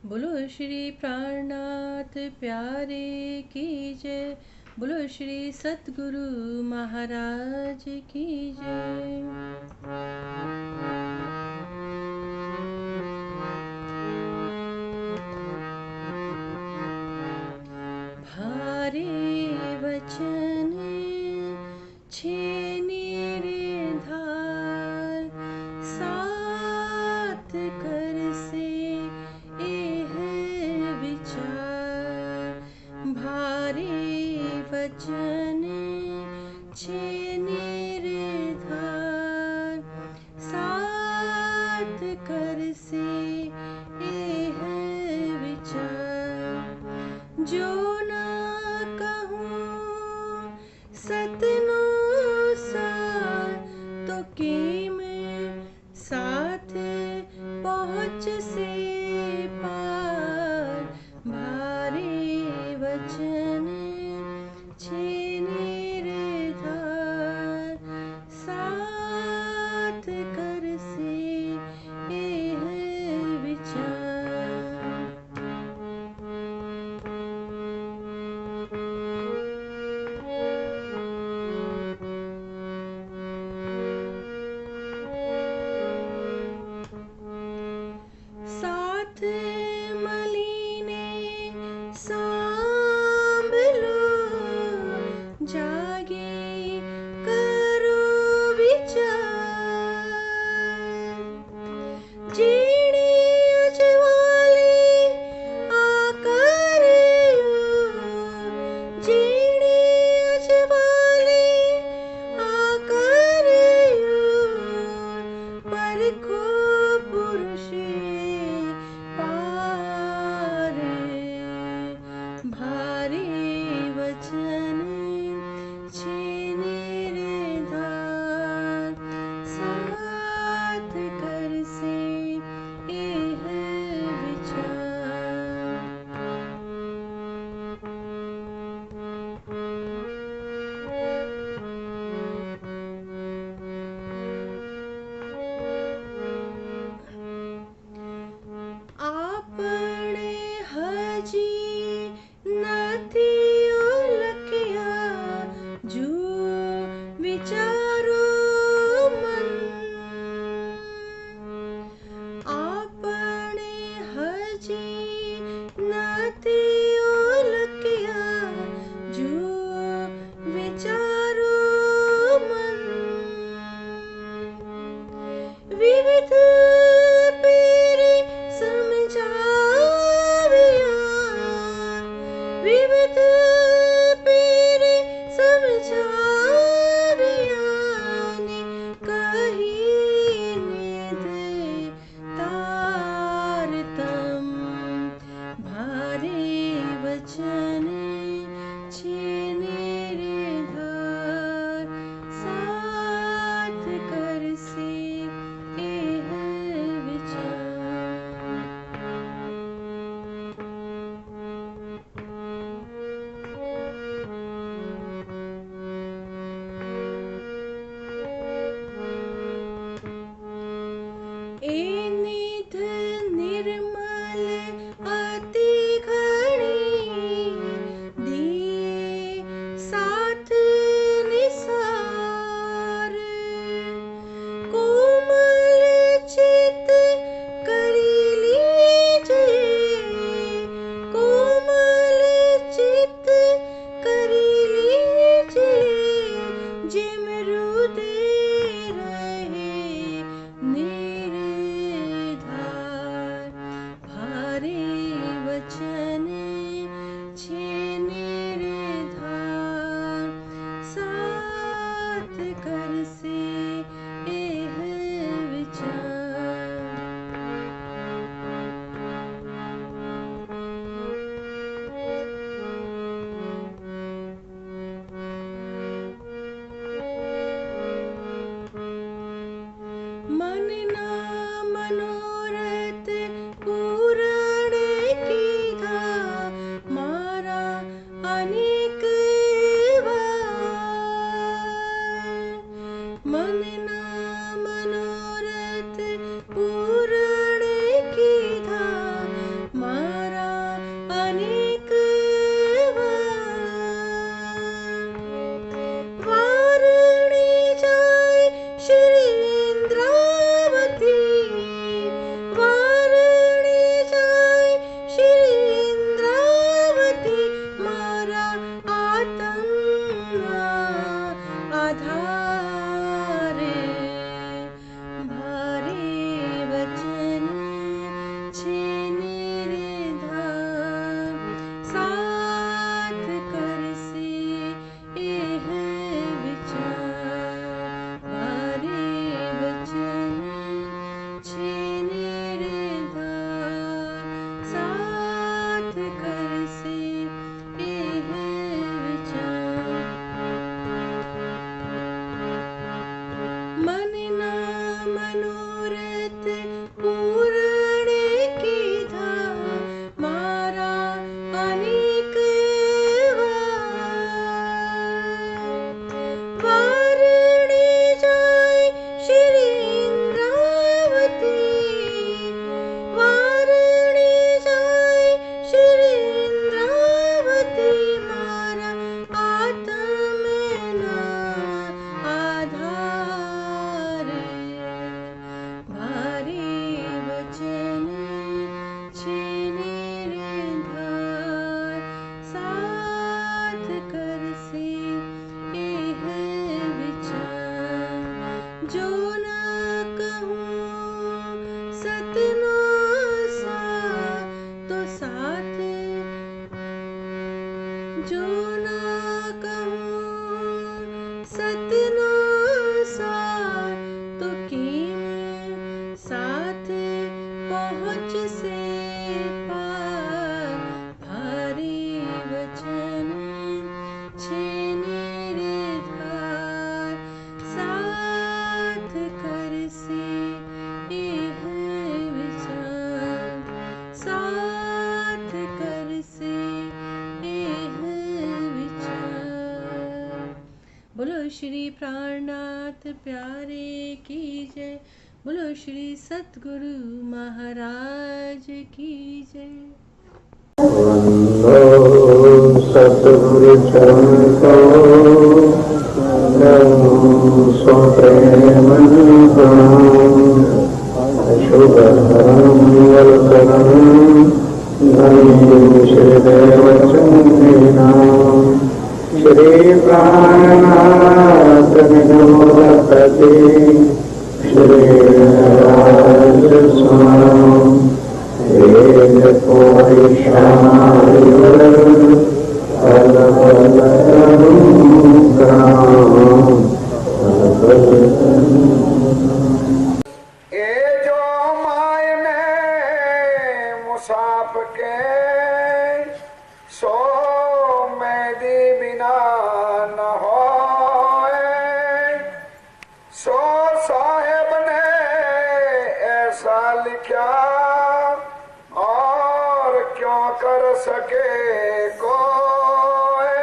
बोलो श्री प्राणनाथ प्यारे की जय। बोलो श्री सतगुरु महाराज की जय। भारे वचन छे निराधार, साथ कर से एह विचार। भारे वचन छे निराधार, साथ कर से एह विचार। जो ना कहूँ सतनु सार, तो कीम साथ पहुँच से पार। भारे वचन छे निराधार, साथ कर से एह विचार। मनोरथ पूर्ण कीधा मारा अनेक वारणे जाय श्री इंद्रावती वारणे जाय श्री इंद्रावती मारा आत्मना आधार भारी वचन छीने रे धार साथ कर से एह विचार जो न कहूँ सतना सा तो साथ जो न कहूँ सतना सा तो कीम साथ पहुँच से पार भारी वचन छीने रे धार साथ कर से एह विचार साथ कर से एह विचार। बोलो श्री प्राणनाथ प्यारे की जय। बोलो श्री सतगुरु महाराज की जय। वंदो सतगुरु चरण को सो प्रेम प्रणाम शुभ मंगलकरम धन्य श्री देवचंद्रनाम श्री प्राणनाथ विनोदपति श्री राज स्वामी एक कोई शायर पल पल ए जो मायने मुसाफ के सो मेरी बिना न होए सो साहेब ने ऐसा लिखा और क्यों कर सके कोई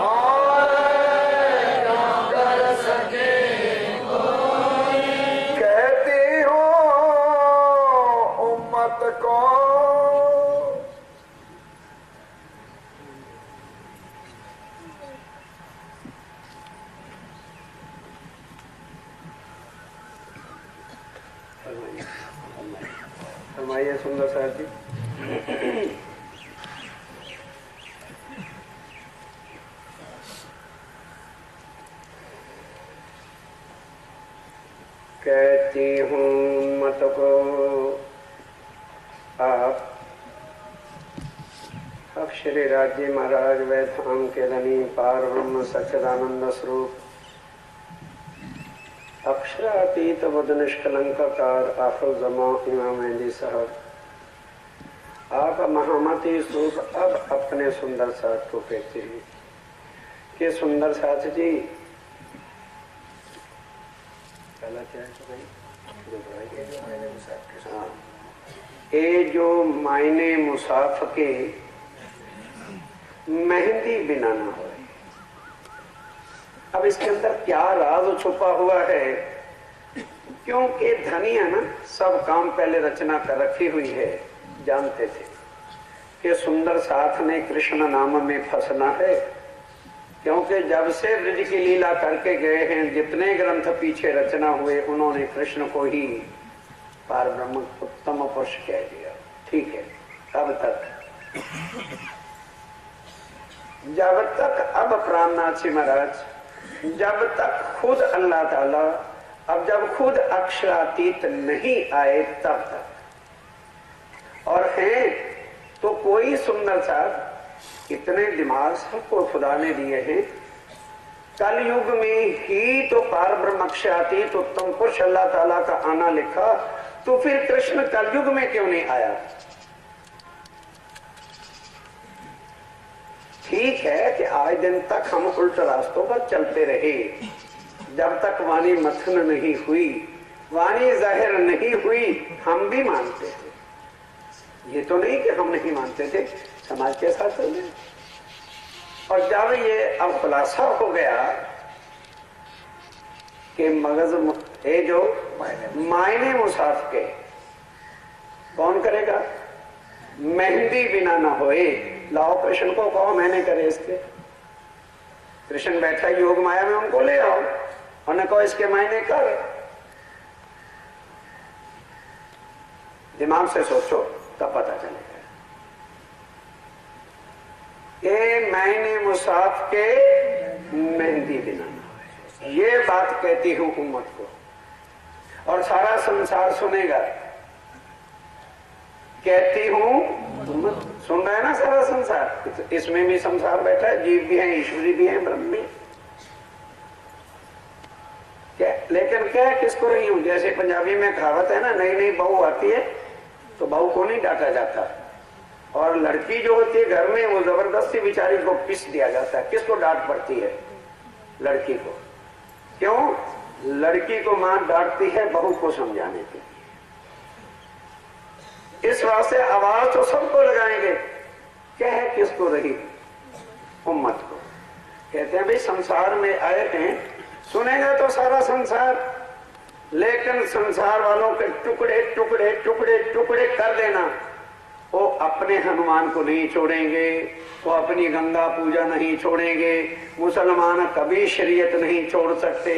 और क्यों कर सके कहती हूँ उम्मत को फरमाइए सुंदर साहब जी। कहती हूँ मत को आप अब श्री राज्य महाराज वैधाम के धनी पार ब्रह्म सच्चिदानंद स्वरूप अक्षरातीत बुद्ध निष्कलंकार आफुल जमा इमाम मेहंदी साहब आप महामती स्वरूप अब अपने सुंदर साथ को कहते हैं कि सुंदर साथ जी ये जो मायने मुसाफ के मेहंदी बिना ना हो। अब इसके अंदर क्या राज छुपा हुआ है, क्योंकि धनी है ना, सब काम पहले रचना कर रखी हुई है। जानते थे कि सुंदर साथ ने कृष्ण नाम में फंसना है, क्योंकि जब से ब्रज की लीला करके गए हैं जितने ग्रंथ पीछे रचना हुए उन्होंने कृष्ण को ही पार ब्रह्म उत्तम पुरुष कह दिया। ठीक है, अब तक जब तक अब प्राणनाथ जी महाराज जब तक खुद अल्लाह ताला अब जब खुद अक्षरातीत नहीं आए तब तक, और हैं तो कोई सुंदर साथ इतने दिमाग सबको खुदा ने दिए हैं। कल युग में ही तो पार ब्रह्म अक्षरातीत उत्तम पुरुष अल्लाह ताला का आना लिखा, तो फिर कृष्ण कलयुग में क्यों नहीं आया? ठीक है कि आज दिन तक हम उल्टे रास्तों पर चलते रहे, जब तक वाणी मथन नहीं हुई वाणी जाहिर नहीं हुई, हम भी मानते थे। ये तो नहीं कि हम नहीं मानते थे, समाज के साथ चल रहे। और जब ये अब खुलासा हो गया कि मगज ये जो मायने मुसाफ के कौन करेगा, मेहंदी बिना ना होए। लाओ कृष्ण को कहो मैंने करे इसके। कृष्ण बैठा योग माया में, उनको ले आओ और न कहो इसके मायने कर। दिमाग से सोचो तब पता चलेगा। ये मायने मुसाफ के मेहंदी बिना ना होए, ये बात कहती हूं उम्मत को। और सारा संसार सुनेगा। कहती हूं सुन रहा है ना सारा संसार। इसमें भी संसार बैठा है, जीव भी है, ईश्वरी भी है, ब्रह्म भी। क्या लेकिन क्या किसको रही हूं? जैसे पंजाबी में कहावत है ना, नई नई बहू आती है तो बहू को नहीं डांटा जाता, और लड़की जो होती है घर में वो जबरदस्ती बेचारी को पिस दिया जाता है। किसको डांट पड़ती है? लड़की को। क्यों? लड़की को मां डांटती है बहू को समझाने के लिए। इस वास्ते आवाज तो सबको लगाएंगे, कह किसको रही? उम्मत को। कहते हैं भाई संसार में आए हैं, सुनेगा तो सारा संसार, लेकिन संसार वालों के टुकड़े टुकड़े टुकड़े टुकड़े कर देना। वो अपने हनुमान को नहीं छोड़ेंगे, वो अपनी गंगा पूजा नहीं छोड़ेंगे, मुसलमान कभी शरीयत नहीं छोड़ सकते।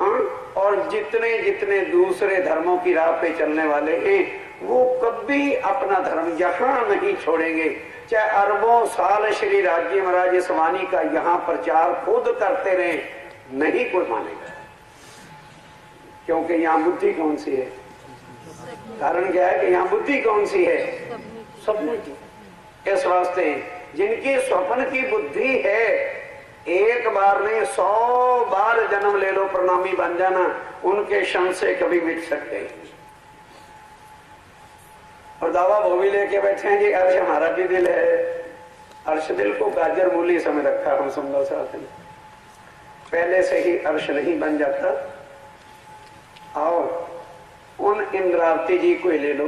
हाँ? और जितने जितने दूसरे धर्मों की राह पे चलने वाले हैं वो कभी अपना धर्म यहाँ नहीं छोड़ेंगे। चाहे अरबों साल श्री राज्य महाराज इस वाणी का यहाँ प्रचार खुद करते रहे, नहीं कोई मानेगा। क्योंकि यहाँ बुद्धि कौन सी है? कारण क्या है कि यहाँ बुद्धि कौन सी है? सपने की। इस वास्ते जिनकी स्वप्न की बुद्धि है, एक बार नहीं 100 बार जन्म ले लो प्रणामी बन जाना, उनके क्षण से कभी मिट सकते हैं। और दावा वो भी लेके बैठे हैं जी अर्श हमारा भी दिल है। अर्श दिल को गाजर मूली समय रखा हम सुंदर साथ हैं। पहले से ही अर्श नहीं बन जाता। आओ उन इंद्रावती जी को ही ले लो।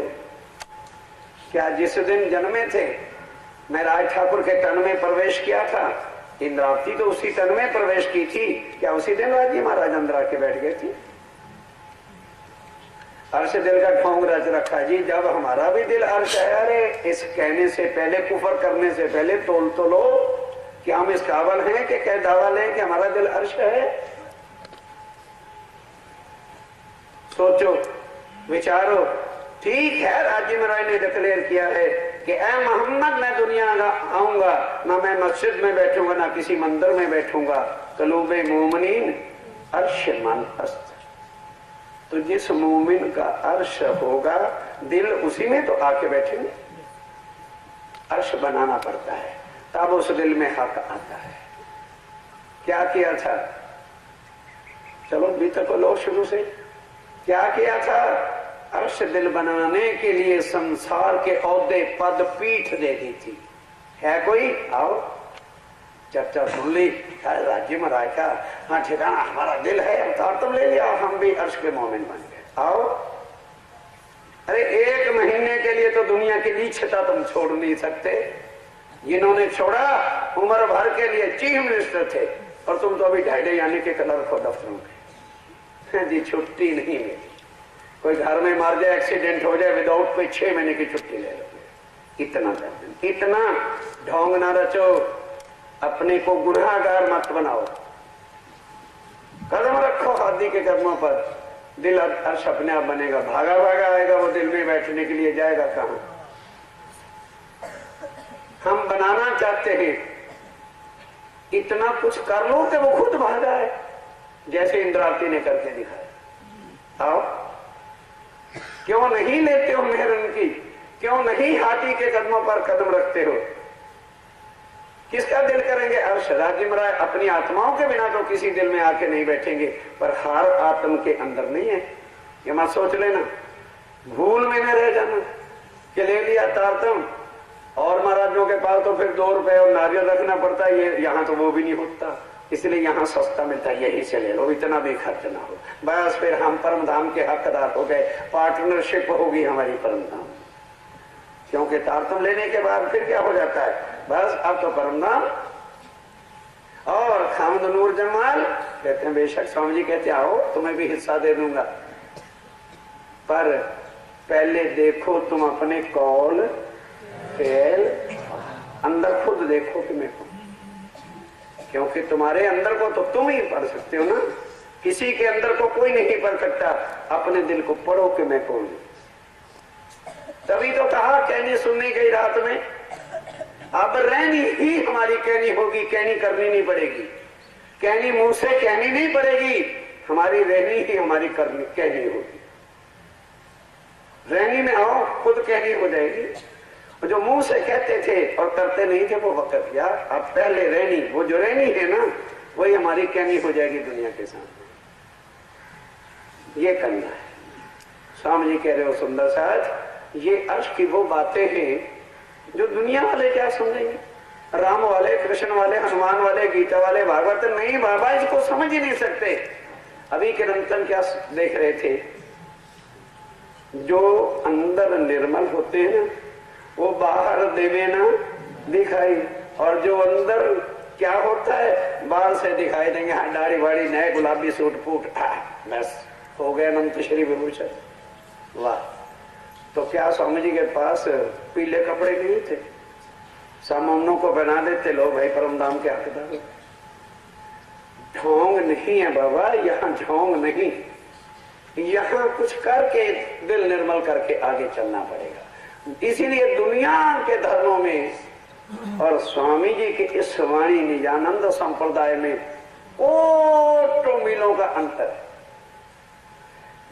क्या जिस दिन जन्मे थे मैं राज ठाकुर के तन में प्रवेश किया था, इंद्रावती तो उसी तन में प्रवेश की थी। क्या उसी दिन राजी महाराज अंदर आके बैठ गए थे? अर्श दिल का ढोंग रच रखा जी। जब हमारा भी दिल अर्श है, अरे इस कहने से पहले, कुफर करने से पहले तोल तो लो कि हम इस काबल हैं कि कह दावा लें कि हमारा दिल अर्श है। सोचो विचारो। ठीक है राज्य महाराज ने डिक्लेयर किया है कि ए मोहम्मद मैं दुनिया आऊंगा, ना मैं मस्जिद में बैठूंगा ना किसी मंदिर में बैठूंगा। कलूबे मोमिनीन अर्श मन अस्त। तो जिस मोमिन का अर्श होगा दिल उसी में तो आके बैठेंगे। अर्श बनाना पड़ता है तब उस दिल में हक आता है। क्या किया था? चलो बीते को लो शुरू से। क्या किया था? अर्श दिल बनाने के लिए संसार के औहदे पद पीठ दे दी थी। है कोई? आओ चर्चा सुन ली राज्य महाराज का। हाँ ठिकाना हमारा दिल है, अवतार तुम ले लिया, हम भी अर्श के मोमिन बन गए। आओ। अरे 1 महीने के लिए तो दुनिया की नीचता तुम छोड़ नहीं सकते। जिन्होंने छोड़ा उम्र भर के लिए चीफ मिनिस्टर थे, और तुम तो अभी 2.5 यानी के कलर को दफ्तरों के जी छुट्टी नहीं मिली। कोई घर में मार जाए, एक्सीडेंट हो जाए, विदाउट पे 6 महीने की छुट्टी ले लो। इतना कर, इतना ढोंग ना रचो, अपने को गुनाहगार मत बनाओ। कदम रखो हाथी के कदमों पर, दिल अर्श अपने आप बनेगा। भागा भागा आएगा वो दिल में बैठने के लिए, जाएगा कहां? हम बनाना चाहते हैं, इतना कुछ कर लो कि वो खुद भागा है, जैसे इंद्रावती ने करके दिखाया। आओ, क्यों नहीं लेते हो मेहर उनकी? क्यों नहीं हाथी के कदमों पर कदम रखते हो? किसका दिल करेंगे? अर्श। राज्य महाराज अपनी आत्माओं के बिना तो किसी दिल में आके नहीं बैठेंगे, पर हर आत्म के अंदर नहीं है। ये मत सोच लेना, भूल में न रह जाना कि ले लिया तारतम। और महाराजों के पास तो फिर 2 रुपए और नारियल रखना पड़ता है, ये यहाँ तो वो भी नहीं होता। इसलिए यहाँ सस्ता मिलता है, यही से ले लो, इतना भी खर्च ना हो। बस फिर हम परम धाम के हकदार हो गए, पार्टनरशिप होगी हमारी परम धाम। क्योंकि तारतम लेने के बाद फिर क्या हो जाता है, बस अब तो परम धाम। और खामद नूर जमाल कहते हैं बेशक स्वामी जी कहते आओ तुम्हें भी हिस्सा दे दूंगा, पर पहले देखो तुम अपने कौल फेल अंदर खुद देखो कि मैं कौन, क्योंकि तुम्हारे अंदर को तो तुम ही पढ़ सकते हो ना, किसी के अंदर को कोई नहीं पढ़ सकता। अपने दिल को पढ़ो कि मैं कौन हूं। तभी तो कहा कहनी सुनने गई रात में, अब रहनी ही हमारी कहनी होगी, कहनी करनी नहीं पड़ेगी, कहनी मुंह से कहनी नहीं पड़ेगी, हमारी रहनी ही हमारी करनी कहनी होगी। रहनी में आओ खुद कहनी हो जाएगी। जो मुंह से कहते थे और करते नहीं थे वो वक्त यार, अब पहले रहनी, वो जो रहनी है ना वही हमारी कहनी हो जाएगी दुनिया के सामने। ये करना है। स्वामी जी कह रहे हो सुंदर साथ, ये अर्श की वो बातें हैं जो दुनिया वाले क्या समझेंगे, राम वाले, कृष्ण वाले, हनुमान वाले, गीता वाले, भागवत नहीं बाबा इसको समझ ही नहीं सकते। अभी के रंतन क्या देख रहे थे, जो अंदर निर्मल होते हैं ना वो बाहर देवे ना दिखाई, और जो अंदर क्या होता है बाहर से दिखाई देंगे। हाँ दाढ़ी वाड़ी नए गुलाबी सूट फूट, बस हो गए अनंत श्री विभूषण। वाह, तो क्या स्वामी जी के पास पीले कपड़े नहीं थे, सामनों को बना देते, लो भाई परम धाम के हकदार। ढोंग नहीं है बाबा, यहाँ ढोंग नहीं, यहाँ कुछ करके दिल निर्मल करके आगे चलना पड़ेगा। इसीलिए दुनिया के धर्मों में और स्वामी जी के इस वाणी निजानंद संप्रदाय में कोटों मीलों का अंतर है।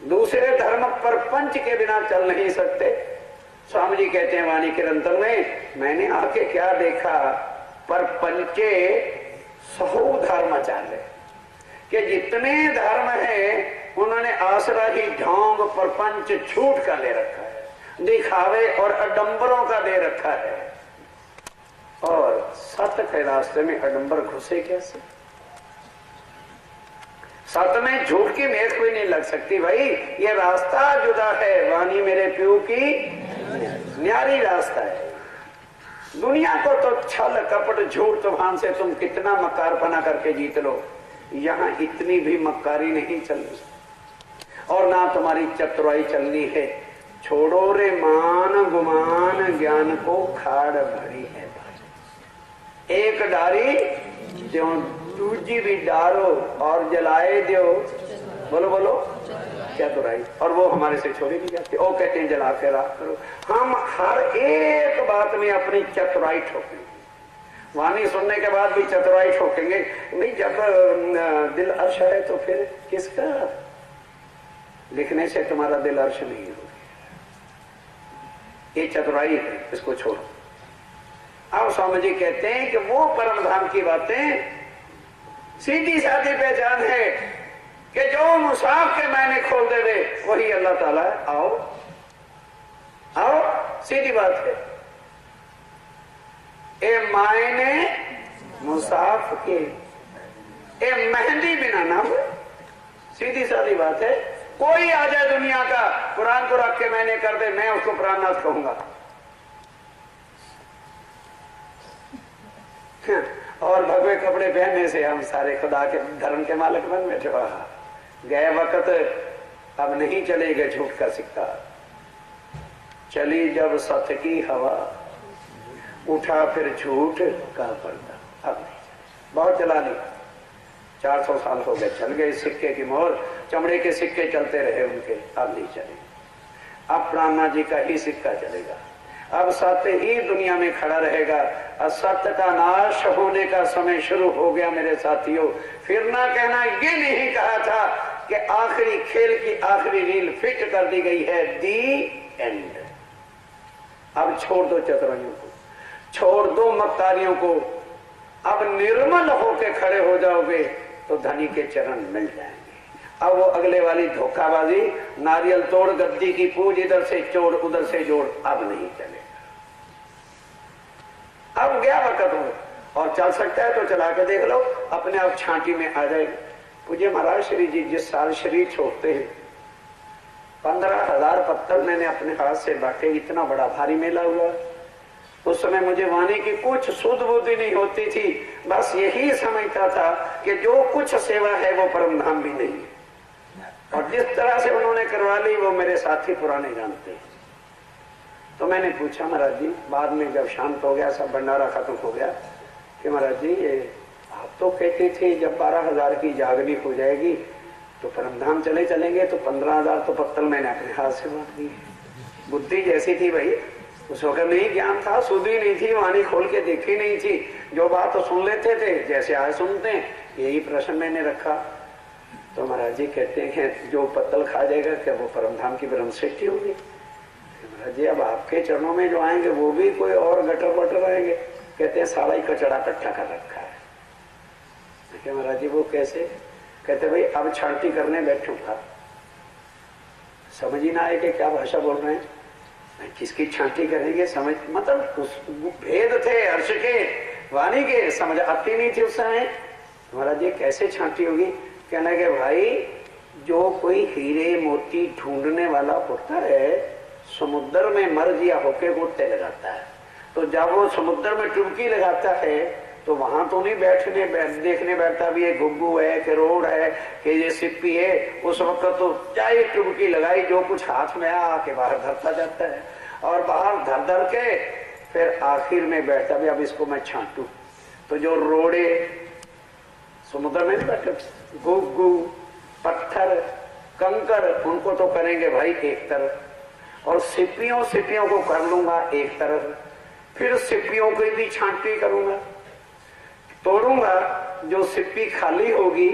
दूसरे धर्म पर पंच के बिना चल नहीं सकते। स्वामी जी कहते हैं वाणी के अंतर में, मैंने आके क्या देखा, पर पंचे सहु धर्माचार्य के जितने धर्म है उन्होंने आसरा ही ढोंग पर पंच छूट का ले रखा है, दिखावे और अडंबरों का दे रखा है। और सत्य के रास्ते में अडंबर घुसे कैसे? सत्य में झूठ की मेख भी नहीं लग सकती भाई, ये रास्ता जुदा है। वाणी मेरे प्यू की न्यारी रास्ता है। दुनिया को तो छल कपट झूठ तूफान से तुम कितना मक्कारपना करके जीत लो, यहाँ इतनी भी मक्कारी नहीं चलनी और ना तुम्हारी चतुराई चलनी है। छोड़ो रे मान गुमान, ज्ञान को खाड़ भरी है भाई। एक डारी जो दूजी भी डारो और जलाए दो, बोलो बोलो चतुराई, और वो हमारे से छोड़ी नहीं जाती। ओ कहते हैं जला के राख करो। हम हर एक बात में अपनी चतुराई ठोकेंगे, वाणी सुनने के बाद भी चतुराई ठोकेंगे। नहीं, जब दिल अर्श है तो फिर किसका? लिखने से तुम्हारा दिल अर्श नहीं होगा, ये चतुराई है, इसको छोड़ो। अब स्वामी जी कहते हैं कि वो परम धाम की बातें सीधी साधी पहचान है कि जो मुसाफ के मैंने खोल दे वही अल्लाह ताला है। आओ आओ, सीधी बात है। ए मायने मुसाफ के, ए मेहंदी बिना ना हो, सीधी साधी बात है। कोई आ जाए दुनिया का, कुरान को रख के मैंने कर दे, मैं उसको प्राणनाथ कहूंगा। और भगवे कपड़े पहनने से हम सारे खुदा के धर्म के मालिक बन बैठे। गए वक्त अब नहीं चलेगा झूठ का सिक्का, चली जब सत्य की हवा, उठा फिर झूठ का पर्दा। अब नहीं चले, बहुत चला लिया, 400 साल हो गए, चल गए सिक्के की मोहर, चमड़े के सिक्के चलते रहे उनके, अब नहीं चले। अब प्राणनाथ जी का ही सिक्का चलेगा। अब सत्य ही दुनिया में खड़ा रहेगा। असत्य का नाश होने का समय शुरू हो गया मेरे साथियों। फिर ना कहना, ये नहीं कहा था कि आखिरी खेल की आखिरी रील फिट कर दी गई है, दी एंड। अब छोड़ दो चतुराइयों को, छोड़ दो मक्कारियों को, अब निर्मल होके खड़े हो जाओगे तो धनी के चरण मिल जाएंगे। अब वो अगले वाली धोखाबाजी, नारियल तोड़ गद्दी की पूज, इधर से चोर उधर से जोड़, अब नहीं चलेगा। अब गया वक्त हो। और चल सकता है तो चला के देख लो, अपने आप छांटी में आ जाएगी। पूज्य महाराज श्री जी जिस साल शरीर छोड़ते हैं 15,000 पत्थर मैंने अपने हाथ से बांटे, इतना बड़ा भारी मेला हुआ। उस समय मुझे वाणी की कुछ सुध बुद्धि नहीं होती थी, बस यही समझता था कि जो कुछ सेवा है वो परम धाम भी नहीं है। और जिस तरह से उन्होंने करवा ली वो मेरे साथी पुराने जानते हैं। तो मैंने पूछा महाराज जी, बाद में जब शांत हो गया, सब भंडारा खत्म हो गया, कि महाराज जी ये आप तो कहते थे जब 12,000 की जागनी हो जाएगी तो परमधाम चले चलेंगे, तो 15,000 तो पत्तल मैंने अपने हाथ से बांट दी। बुद्धि जैसी थी भाई, उस वक्त नहीं ज्ञान था, सुधी नहीं थी, वाणी खोल के देखी नहीं थी, जो बात तो सुन लेते थे जैसे आज सुनते हैं। यही प्रश्न मैंने रखा तो महाराज जी कहते हैं जो पत्तल खा जाएगा क्या वो परमधाम की ब्रह्म सृष्टि होगी? महाराज जी अब आपके चरणों में जो आएंगे वो भी कोई और गटर वटर आएंगे। कहते हैं सारा ही कचड़ा इकट्ठा कर रखा है। महाराज जी वो कैसे? कहते भाई अब छांटी करने बैठूंगा, समझ ही ना आए कि क्या भाषा बोल रहे हैं, किसकी छांटी करेंगे, समझ मतलब उस भेद थे अर्श के वाणी के, समझ आती नहीं थी उस समय। महाराज जी कैसे छांटी होगी? कहना कि भाई जो कोई हीरे मोती ढूंढने वाला होता है समुद्र में मर जिया होके गोते लगाता है, तो जब वो समुद्र में डुबकी लगाता है तो वहां तो नहीं देखने बैठता भी ये घुग्गू है कि रोड है कि ये सिप्पी है। उस वक्त तो चाहे डुबकी लगाई जो कुछ हाथ में आके बाहर धरता जाता है, और बाहर धर धर के फिर आखिर में बैठता भी अब इसको मैं छांटू। तो जो रोड़े समुद्र में नहीं बैठे, घुग्गू पत्थर कंकर, उनको तो करेंगे भाई एक तरफ, और सिप्पियों को कर लूंगा एक तरफ, फिर सिप्पियों की भी छांटी करूंगा, तोड़ूंगा, जो सिप्पी खाली होगी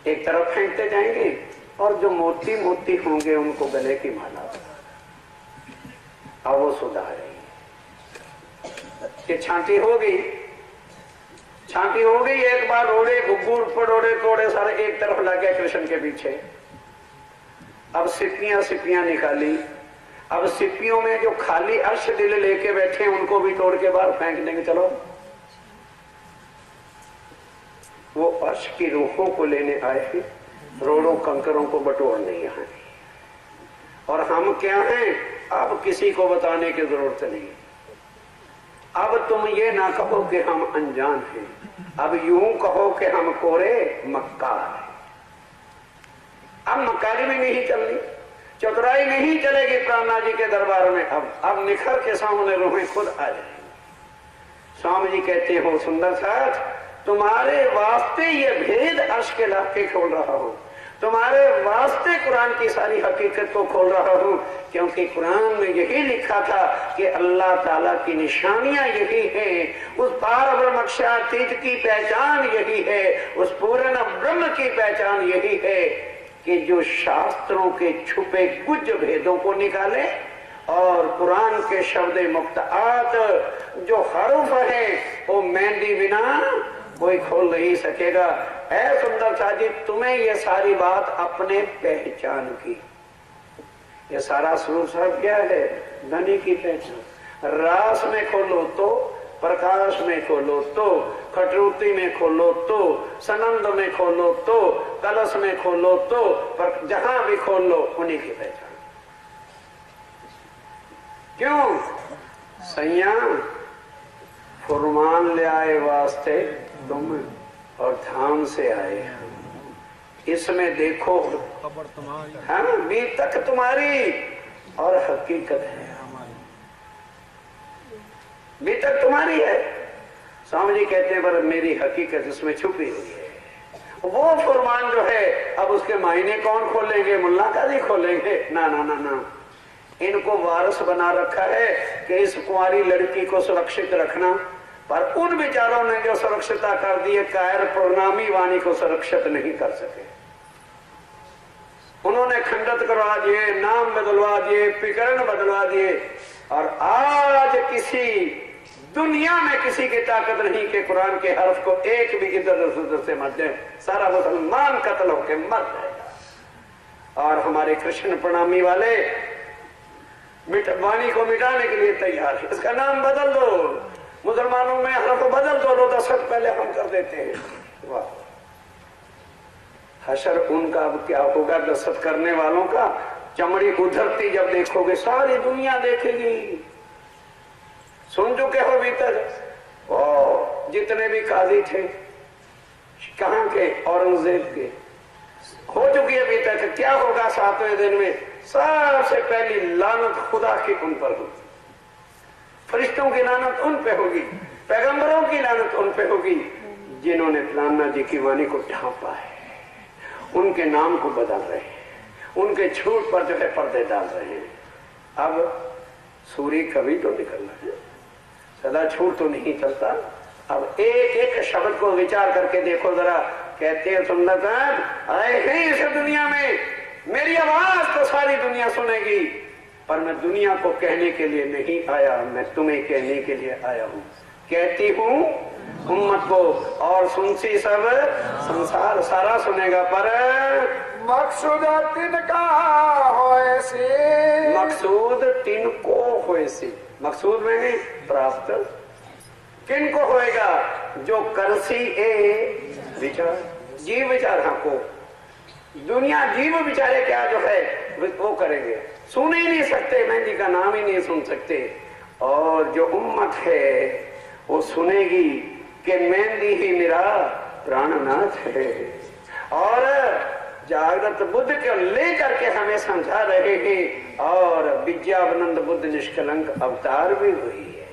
एक तरफ फेंकते जाएंगे, और जो मोती मोती होंगे उनको गले की माला। अब वो सुधार रही कि छांटी हो गई एक बार, रोड़े घुग्गू पड़ोड़े तोड़े सारे एक तरफ लगे कृष्ण के पीछे। अब सिप्पियां निकाली, अब सिप्पियों में जो खाली अर्श दिल लेके बैठे उनको भी तोड़ के बाहर फेंक देंगे। चलो वो अर्श की रूहों को लेने आए हैं, रोड़ों कंकरों को बटोर नहीं आए। और हम क्या हैं अब किसी को बताने की जरूरत नहीं। अब तुम ये ना कहो कि हम अनजान हैं, अब यूं कहो कि हम कोरे मक्कार हैं। अब मक्कारी में नहीं चलनी, चतुराई नहीं चलेगी प्राणनाथ जी के दरबार में। अब निखर के सामने रूहें खुद आ जाएंगी। स्वामी जी कहते हो सुंदर साथ तुम्हारे वास्ते ये भेद अर्श के लाके खोल रहा हूं, तुम्हारे वास्ते कुरान की सारी हकीकत को खोल रहा हूं, क्योंकि कुरान में यही लिखा था कि अल्लाह ताला की निशानियां यही है, उस पार ब्रह्मक्षातीत की पहचान यही है, उस पूर्ण ब्रह्म की पहचान यही है कि जो शास्त्रों के छुपे गुज भेदों को निकाले और कुरान के शब्द मुक्तात जो हरूफ है वो मेहंदी बिना कोई खोल नहीं सकेगा। ऐ सुंदर साजी तुम्हें ये सारी बात अपने पहचान की, ये सारा स्वरूप सब क्या है? धनी की पहचान। रास में खोलो तो, प्रकाश में खोलो तो, खटरूती में खोलो तो, सनंद में खोलो तो, कलश में खोलो तो, पर जहां भी खोल लो उन्हीं की पहचान। क्यों? सैया फुरमान ले आए वास्ते तुम और धाम से आए, इसमें देखो हाँ बीतक तुम्हारी और हकीकत है, बीतक तुम्हारी है। स्वामी जी कहते हैं पर मेरी हकीकत इसमें छुपी हुई है। वो फुरमान जो है अब उसके मायने कौन खोलेंगे? मुल्ला काजी खोलेंगे? ना ना ना ना, इनको वारस बना रखा है कि इस कुंवारी लड़की को सुरक्षित रखना, पर उन विचारों ने जो सुरक्षिता कर दी है कायर प्रणामी वाणी को सुरक्षित नहीं कर सके। उन्होंने खंडित करवा दिए, नाम बदलवा दिए, पिकरण बदलवा दिए, और आज किसी दुनिया में किसी की ताकत नहीं कि कुरान के हर्फ को एक भी इधर उधर से मत दे, सारा मुसलमान कत्ल होके मर जाएगा। और हमारे कृष्ण प्रणामी वाले वाणी को मिटाने के लिए तैयार है, इसका नाम बदल दो, मुसलमानों में हर को बदल दो, दस्तखत पहले हम कर देते हैं। वाह, हशर उनका अब क्या होगा, दस्तखत करने वालों का चमड़ी उधरती जब देखोगे, सारी दुनिया देखेगी। सुन चुके हो अभी तक और जितने भी काजी थे, कहां के, औरंगजेब के, हो चुकी अभी तक। क्या होगा 7वें दिन में? सबसे पहली लानत खुदा की उन पर होगी, फरिश्तों की लानत उन पे होगी, पैगंबरों की लानत उन पे होगी जिन्होंने फलाना जी की वाणी को ढांपा है, उनके नाम को बदल रहे हैं, उनके झूठ पर जो है पर्दे डाल रहे हैं। अब सूर्य कभी तो निकलना है, सदा झूठ तो नहीं चलता। अब एक एक शब्द को विचार करके देखो जरा। कहते हैं सुन्नत आए हैं इस दुनिया में, मेरी आवाज तो सारी दुनिया सुनेगी, पर मैं दुनिया को कहने के लिए नहीं आया, मैं तुम्हें कहने के लिए आया हूँ। कहती हूँ उम्मत को और सुनसी सब संसार सारा सुनेगा, पर मकसूद तिनका होएसी, मकसूद तिनको होएसी। मकसूद में प्राप्त किनको होएगा? जो करसी ए विचार, जीव विचार को दुनिया जीव विचारे क्या जो है वो करेंगे, सुन ही नहीं सकते, मेहंदी का नाम ही नहीं सुन सकते। और जो उम्मत है वो सुनेगी कि मेहंदी ही मेरा प्राणनाथ है। और जागृत बुद्ध को लेकर के हमें समझा रहे हैं, और विद्यानंद बुद्ध निष्कलंक अवतार भी वही है,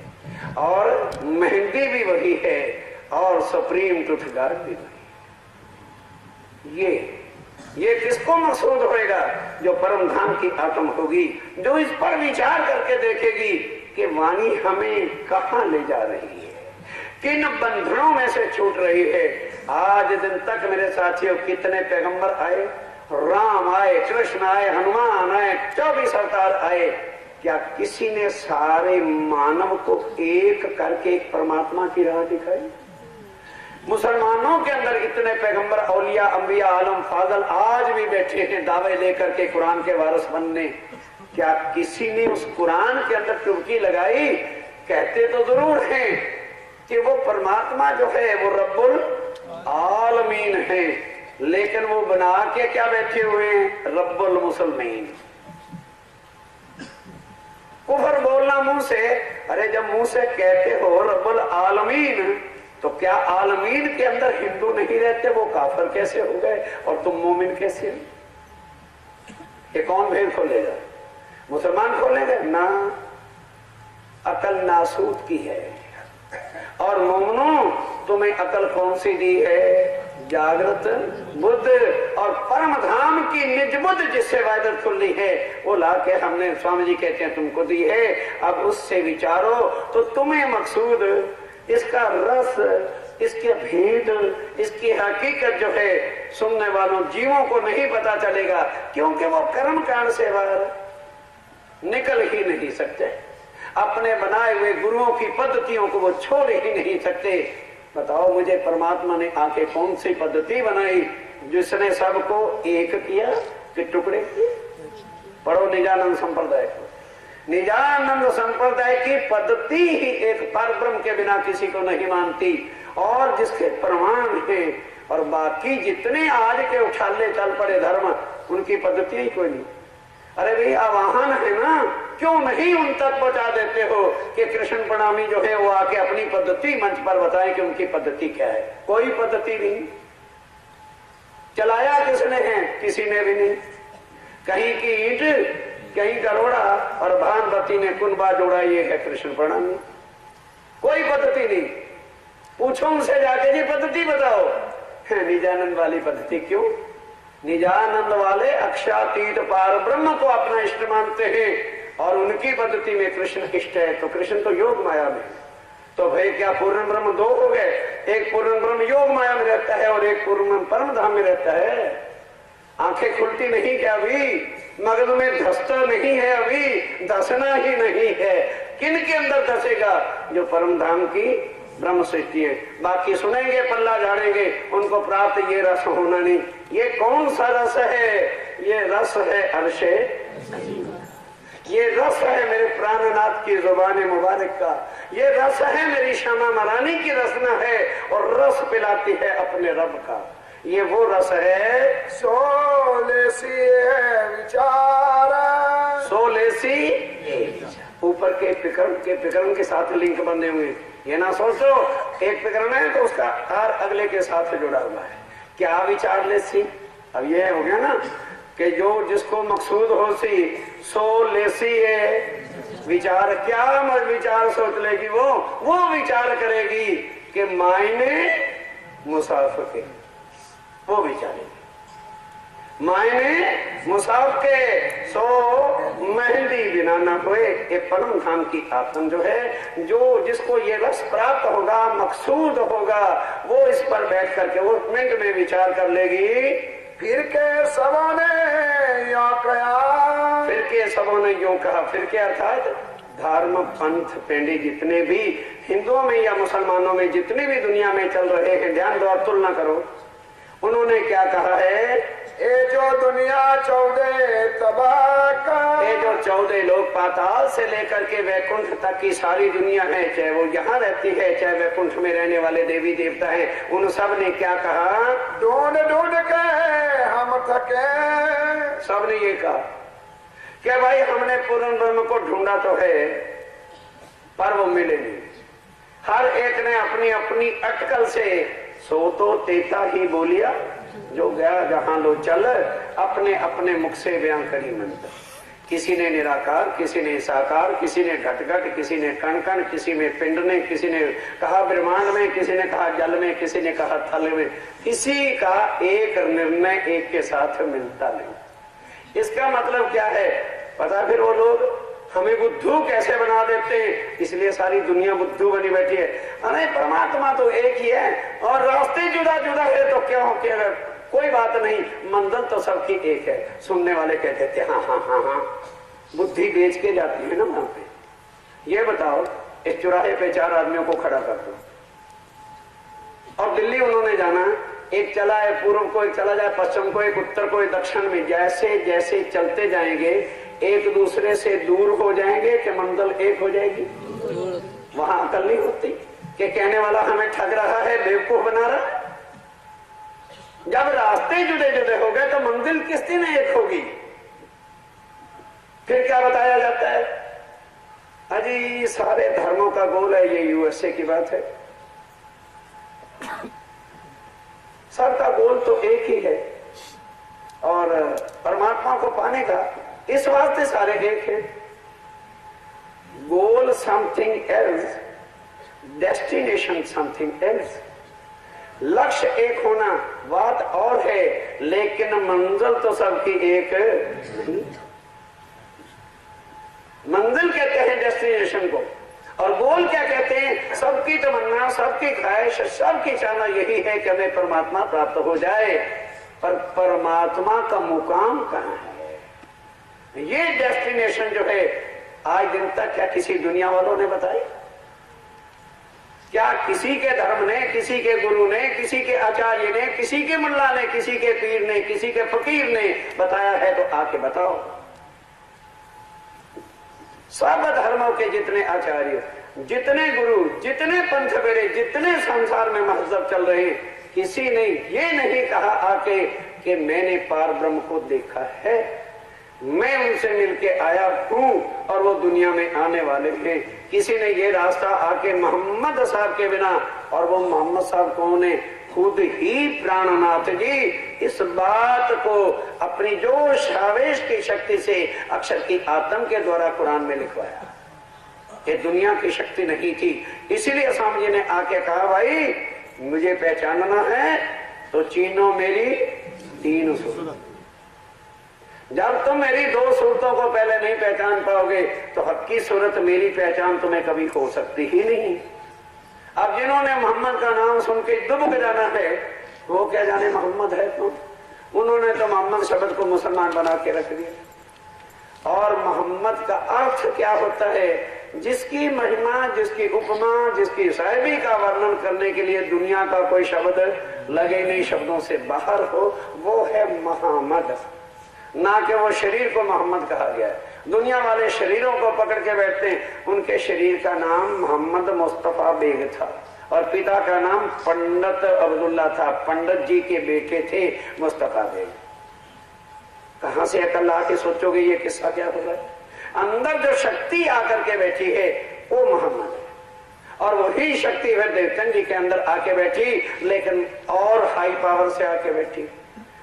और मेहंदी भी वही है, और सुप्रीम ट्रुथ गार्ड भी वही है। ये किसको मकसूद होएगा? जो परम धाम की आत्म होगी, जो इस पर विचार करके देखेगी कि वाणी हमें कहाँ ले जा रही है, किन बंधनों में से छूट रही है। आज दिन तक मेरे साथियों कितने पैगंबर आए, राम आए, कृष्ण आए, हनुमान आए, 24 अवतार आए, क्या किसी ने सारे मानव को एक करके एक परमात्मा की राह दिखाई? मुसलमानों के अंदर इतने पैगंबर, औलिया, अंबिया, आलम, फाजल आज भी बैठे हैं दावे लेकर के कुरान के वारिस बनने। क्या किसी ने उस कुरान के अंदर चुटकी लगाई? कहते तो जरूर हैं कि वो परमात्मा जो है वो रब्बुल आलमीन है, लेकिन वो बना के क्या बैठे हुए हैं? रब्बुल मुसलमीन। कुफर बोलना मुंह से, अरे जब मुंह से कहते हो रब्बुल आलमीन, तो क्या आलमीन के अंदर हिंदू नहीं रहते? वो काफिर कैसे हो गए और तुम मोमिन कैसे हो? ये कौन भेद खोलेगा? मुसलमान खोलेंगे ना? अकल नासूद की है। और मोमनो तुम्हें अकल कौन सी दी है? जागृत बुद्ध और परम धाम की निज बुद्ध जिससे वायदत खुली है, वो लाके हमने, स्वामी जी कहते हैं, तुमको दी है। अब उससे विचारो तो तुम्हें मकसूद, इसका रस, इसके भेद, इसकी हकीकत जो है सुनने वालों जीवों को नहीं पता चलेगा, क्योंकि वो कर्म कांड से बाहर निकल ही नहीं सकते। अपने बनाए हुए गुरुओं की पद्धतियों को वो छोड़ ही नहीं सकते। बताओ मुझे, परमात्मा ने आके कौन सी पद्धति बनाई जिसने सबको एक किया कि टुकड़े किए? पढ़ो निजानंद संप्रदाय को। निजानंद संप्रदाय की पद्धति ही एक परब्रह्म के बिना किसी को नहीं मानती, और जिसके प्रमाण है। और बाकी जितने आज के उछाले चल पड़े धर्म, उनकी पद्धति ही कोई नहीं। अरे भाई आवाहन है ना, क्यों नहीं उन तक पहुंचा देते हो कि कृष्ण प्रणामी जो है वो आके अपनी पद्धति मंच पर बताएं कि उनकी पद्धति क्या है? कोई पद्धति नहीं। चलाया किसने है? किसी ने भी नहीं। कहीं की ईंट, कहीं गरोड़ा, और भानवती ने कुनबा जोड़ा, ये है कृष्ण प्रणामी। कोई पद्धति नहीं। पूछो उनसे जाके, जी पद्धति बताओ। निजानंद वाली पद्धति क्यों? निजानंद वाले अक्षातीत पार ब्रह्म को अपना इष्ट मानते हैं, और उनकी पद्धति में कृष्ण इष्ट है। तो कृष्ण तो योग माया में, तो भाई क्या पूर्ण ब्रह्म दो हो गए? एक पूर्ण ब्रह्म योग माया में रहता है और एक पूर्ण ब्रह्म परम धाम में रहता है। आंखें खुलती नहीं क्या अभी? मगज में धसता नहीं है अभी? धसना ही नहीं है। किन के अंदर धसेगा? जो परम धाम की ब्रह्म सृष्टि है। बाकी सुनेंगे, पल्ला झाड़ेंगे, उनको प्राप्त ये रस होना नहीं। ये कौन सा रस है? ये रस है अर्शे। ये रस है मेरे प्राणनाथ की जुबान मुबारक का, ये रस है मेरी श्यामा महारानी की रसना है और रस पिलाती है अपने रब का। ये वो रस है सोलेसी विचार, सोलेसी ऊपर के प्रकरण के साथ लिंक बंधे हुए। ये ना सोचो एक प्रकरण है तो उसका हर अगले के साथ जुड़ा हुआ है। क्या विचार लेसी? अब ये हो गया ना कि जो जिसको मकसूद हो सी सो लेसी है विचार। क्या विचार सोच लेगी वो विचार करेगी कि मायने मुसाफिर के, वो विचारेगी मायने मुसाफ के सो मेहंदी बिना न होए। ये परम धाम की आत्म जो है, जो जिसको ये रस प्राप्त होगा, मकसूद होगा, वो इस पर बैठ करके वो मिनट में विचार कर लेगी। फिर के सबों ने यो कहा, फिर के सबों ने यूं कहा। फिर के अर्थात धर्म पंथ पेंडी जितने भी हिंदुओं में या मुसलमानों में जितने भी दुनिया में चल रहे हैं, ध्यान दो और तुलना करो। उन्होंने क्या कहा है? ये जो दुनिया 14 तबाह का, ये जो 14 लोग पाताल से लेकर के वैकुंठ तक की सारी दुनिया है, चाहे वो यहाँ रहती है चाहे वैकुंठ में रहने वाले देवी देवता हैं, उन सब ने क्या कहा? ढूंढ ढूंढ के हम थके। सब ने ये कहा कि भाई हमने पूर्ण ब्रह्म को ढूंढा तो है पर वो मिले नहीं। हर एक ने अपनी अपनी अटकल से सो तो तेता ही बोलिया, जो गया जहां लो चल, अपने अपने मुख से बयां करी मंत्र। किसी ने निराकार, किसी ने साकार, किसी ने घट घट, किसी ने कण कण, किसी में पिंड ने, किसी ने कहा ब्रह्मांड में, किसी ने कहा जल में, किसी ने कहा थल में। किसी का एक निर्णय एक के साथ मिलता नहीं। इसका मतलब क्या है पता? फिर वो लोग हमें बुद्धू कैसे बना देते हैं, इसलिए सारी दुनिया बुद्धू बनी बैठी है। अरे परमात्मा तो एक ही है और रास्ते जुदा जुदा है तो क्या हो क्या? कोई बात नहीं, मंजिल तो सबकी एक है। सुनने वाले कहते थे हाँ हाँ हाँ हाँ, बुद्धि बेच के जाती है ना वहां पे। ये बताओ इस चौराहे पे 4 आदमियों को खड़ा कर दो और दिल्ली उन्होंने जाना, एक चला है पूर्व को, एक चला जाए पश्चिम को, एक उत्तर को, एक दक्षिण में। जैसे जैसे चलते जाएंगे एक दूसरे से दूर हो जाएंगे कि मंजिल एक हो जाएगी। वहां अकल नहीं होती कि कहने वाला हमें ठग रहा है, बेवकूफ बना रहा है। जब रास्ते जुदे जुदे हो गए तो मंजिल किस दिन एक होगी? फिर क्या बताया जाता है? अजी सारे धर्मों का गोल है, ये यूएसए की बात है। सबका गोल तो एक ही है और परमात्मा को पाने का, इस वास्ते सारे एक है। Goal something else, destination something else. लक्ष्य एक होना बात और है, लेकिन मंजिल तो सबकी एक नहीं। मंजिल कहते हैं डेस्टिनेशन को और गोल क्या कहते हैं? सबकी तमन्ना, सबकी ख्वाहिश, सबकी चाहना यही है कि हमें परमात्मा प्राप्त हो जाए। पर परमात्मा का मुकाम कहाँ है? ये डेस्टिनेशन जो है आज दिन तक क्या किसी दुनिया वालों ने बताई? क्या किसी के धर्म ने, किसी के गुरु ने, किसी के आचार्य ने, किसी के मुल्ला ने, किसी के पीर ने, किसी के फकीर ने बताया है? तो आके बताओ। सब धर्मों के जितने आचार्य, जितने गुरु, जितने पंथ बेड़े, जितने संसार में मजहब चल रहे हैं, किसी ने ये नहीं कहा आके कि मैंने पार ब्रह्म को देखा है, मैं उनसे मिलके आया हूं और वो दुनिया में आने वाले हैं। किसी ने ये रास्ता आके मोहम्मद साहब के बिना, और वो मोहम्मद साहब कौन है? खुद ही प्राणनाथ जी इस बात को अपनी जोश आवेश की शक्ति से अक्षर की आत्म के द्वारा कुरान में लिखवाया। ये दुनिया की शक्ति नहीं थी, इसीलिए स्वामी जी ने आके कहा भाई मुझे पहचानना है तो चीनो मेरी 3 सूरत। जब तुम मेरी 2 सूरतों को पहले नहीं पहचान पाओगे तो हक की सूरत मेरी पहचान तुम्हें कभी हो सकती ही नहीं। अब जिन्होंने मोहम्मद का नाम सुन के दुबक जाना है वो क्या जाने मोहम्मद है तो? उन्होंने तो मोहम्मद शब्द को मुसलमान बना के रख दिया। और मोहम्मद का अर्थ क्या होता है? जिसकी महिमा, जिसकी उपमा, जिसकी साहिबी का वर्णन करने के लिए दुनिया का कोई शब्द लगे नहीं, शब्दों से बाहर हो, वो है मोहम्मद। ना कि वो शरीर को मोहम्मद कहा गया है। दुनिया वाले शरीरों को पकड़ के बैठते हैं। उनके शरीर का नाम मोहम्मद मुस्तफा बेग था और पिता का नाम पंडित अब्दुल्ला था। पंडित जी के बेटे थे मुस्तफा बेग। कहां से अकल आके सोचोगे ये किस्सा क्या हो रहा है? अंदर जो शक्ति आकर के बैठी है वो मोहम्मद है, और वही शक्ति फिर देवचंद जी के अंदर आके बैठी, लेकिन और हाई पावर से आके बैठी।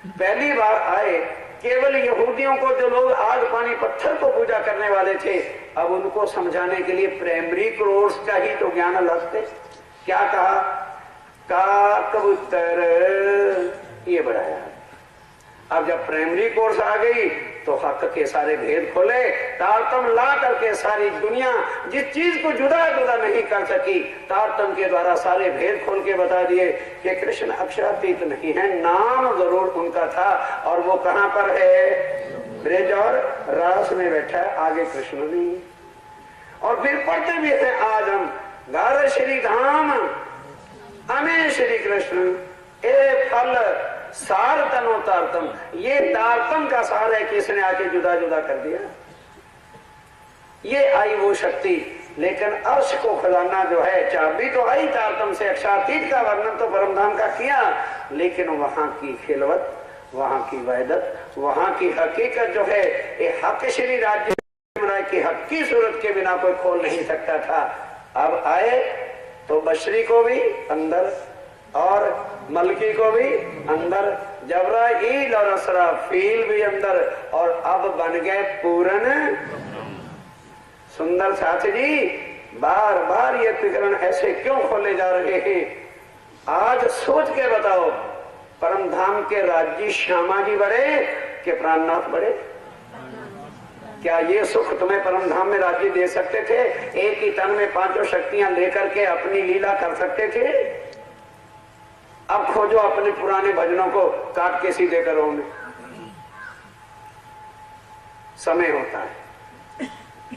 पहली बार आए केवल यहूदियों को, जो लोग आग पानी पत्थर को पूजा करने वाले थे, अब उनको समझाने के लिए प्राइमरी कोर्स का ही तो ज्ञान अलग थे। क्या कहा? का कबूतर ये बढ़ाया। अब जब प्राइमरी कोर्स आ गई तो हक के सारे भेद खोले, तारतम ला करके सारी दुनिया जिस चीज को जुदा जुदा नहीं कर सकी, तारतम के द्वारा सारे भेद खोल के बता दिए कि कृष्ण अक्षरातीत नहीं है, नाम जरूर उनका था, और वो कहां पर है? ब्रज और रास में बैठा है, आगे कृष्ण नहीं। और फिर पढ़ते भी हैं आज हम, गार श्री धाम अने श्री कृष्ण ए फल सार तनो तारतम। ये तारतम का सार है कि इसने आके जुदा जुदा कर दिया। ये आई वो शक्ति, लेकिन अर्श को खजाना जो है, चाबी तो आई तारतम से। अक्षरातीत का वर्णन तो परमधाम का किया, लेकिन वहां की खिलवत, वहां की वैदत, वहां की हकीकत जो है, ये हक श्री राज्य की हक की सूरत के बिना कोई खोल नहीं सकता था। अब आए तो बशरी को भी अंदर और मलकी को भी अंदर, जबराइल और असराफील भी अंदर, और अब बन गए पूरन। सुंदर साथी जी, बार बार ये त्रिकरण ऐसे क्यों खोले जा रहे हैं? आज सोच के बताओ, परम धाम के राज्य श्यामा जी बड़े कि प्राणनाथ बड़े? क्या ये सुख तुम्हें परम धाम में राज्य दे सकते थे? एक ही तन में पांचों शक्तियां लेकर के अपनी लीला कर सकते थे? अब खोजो अपने पुराने भजनों को, काट के सीधे करो उन्हें। समय होता है,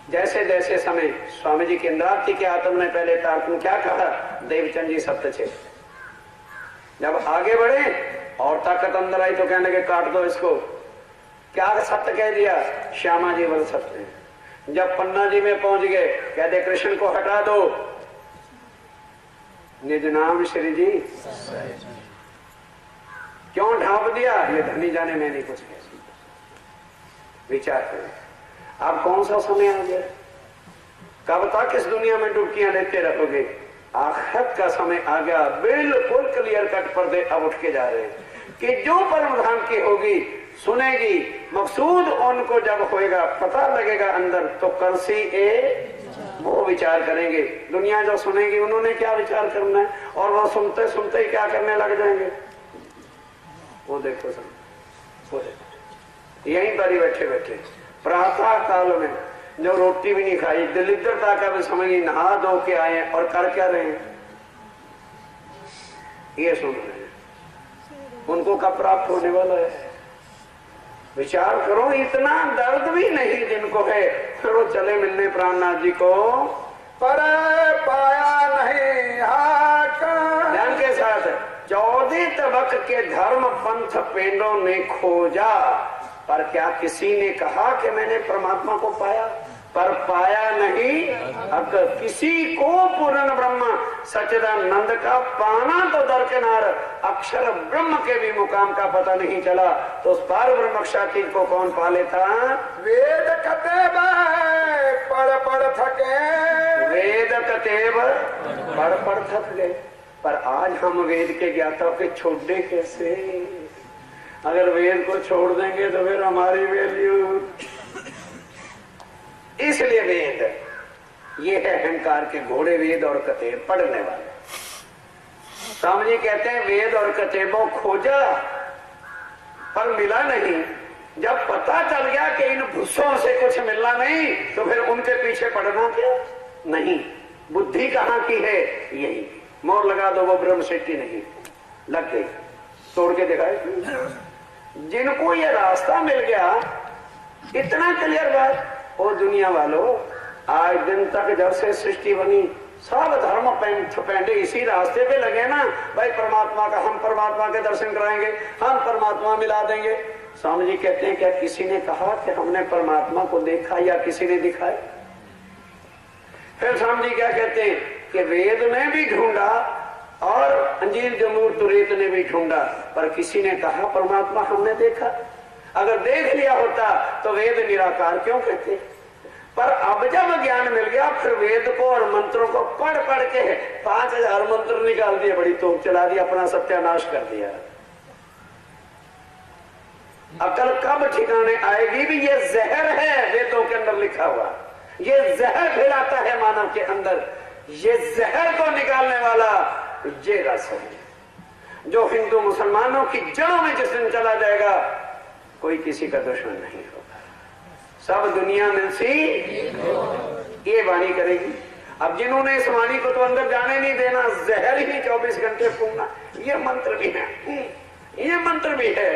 जैसे जैसे समय, स्वामी जी की इंद्रावती के आत्म ने पहले तारतम क्या कहा? देवचंद जी सप्त छे। जब आगे बढ़े और ताकत अंदर आई तो कहने के काट दो इसको। क्या सत्य कह दिया? श्यामा जी बल सत्य है। जब पन्ना जी में पहुंच गए, कहते कृष्ण को हटा दो, निज नाम श्री जी क्यों ढांप दिया? ये धनी जाने, मैं नहीं कुछ कह। विचार करें, अब कौन सा समय आ गया? कब तक इस दुनिया में डुबकियां लेते रहोगे? आखिरत का समय आ गया, बिल्कुल क्लियर कट पर्दे अब उठ के जा रहे हैं कि जो परम धाम की होगी सुनेगी, मकसूद उनको जब होएगा, पता लगेगा अंदर, तो करसी ए वो विचार करेंगे। दुनिया जो सुनेगी उन्होंने क्या विचार करना है, और वो सुनते सुनते ही क्या करने लग जाएंगे? वो देखो सब, वो देखो यहीं पर ही बैठे बैठे प्रातः काल में जो रोटी भी नहीं खाई, दलिद्रता का भी समझ नहीं, नहा धो के आए और कर क्या रहे हैं? ये सुन रहे हैं। उनको कब प्राप्त होने वाला है? विचार करो, इतना दर्द भी नहीं जिनको है, फिर वो चले मिलने प्राणनाथ जी को, पर पाया नहीं ध्यान के साथ। 14 तबक के धर्म पंथ पेंडों ने खोजा, पर क्या किसी ने कहा कि मैंने परमात्मा को पाया? पर पाया नहीं। अगर किसी को पूर्ण ब्रह्म सच्चिदानंद का पाना तो दरकिनार, अक्षर ब्रह्म के भी मुकाम का पता नहीं चला, तो उस पार ब्रह्म अक्षातीत को कौन पा लेता? वेद कतेब पढ़ थके, वेद कतेब पढ़ थक गए। पर आज हम वेद के ज्ञाता के छोड़ दे कैसे? अगर वेद को छोड़ देंगे तो फिर हमारी वैल्यू। इसलिए वेद ये है अहंकार के घोड़े, वेद और कतेब पढ़ने वाले। स्वामी जी कहते हैं वेद और कतेबों खोजा पर मिला नहीं। जब पता चल गया कि इन भूसों से कुछ मिलना नहीं, तो फिर उनके पीछे पड़ना क्या? नहीं। बुद्धि कहाँ की है? यही। मोर लगा दो, वो ब्रह्म सृष्टि नहीं लग गई, तोड़ के दिखाए। जिनको ये रास्ता मिल गया, इतना क्लियर बात, ओ दुनिया वालों, आज दिन तक जब से सृष्टि बनी सब धर्म पैंडे इसी रास्ते पे लगे ना भाई। परमात्मा का, हम परमात्मा के दर्शन कराएंगे, हम परमात्मा मिला देंगे। स्वामी जी कहते हैं क्या किसी ने कहा कि हमने परमात्मा को देखा या किसी ने दिखाया? फिर स्वामी जी क्या कहते हैं कि वेद ने भी ढूंढा और अंजीर जमूर तुरेत ने भी ढूंढा, पर किसी ने कहा परमात्मा हमने देखा। अगर देख लिया होता तो वेद निराकार क्यों कहते? पर अब जब ज्ञान मिल गया फिर वेद को और मंत्रों को पढ़ पढ़ के 5000 मंत्र निकाल दिए, बड़ी तोप चला दी, अपना सत्यानाश कर दिया। अकल कब ठिकाने आएगी? भी ये जहर है वेदों के अंदर लिखा हुआ, ये जहर फैलाता है मानव के अंदर। ये जहर को निकालने वाला ये रस है जो हिंदू मुसलमानों की जड़ों में जिस दिन चला जाएगा कोई किसी का दुश्मन नहीं होगा, सब दुनिया में सी ये वाणी करेगी। अब जिन्होंने इस वाणी को तो अंदर जाने नहीं देना, जहर ही 24 घंटे फूंकना, ये मंत्र भी है, ये मंत्र भी है।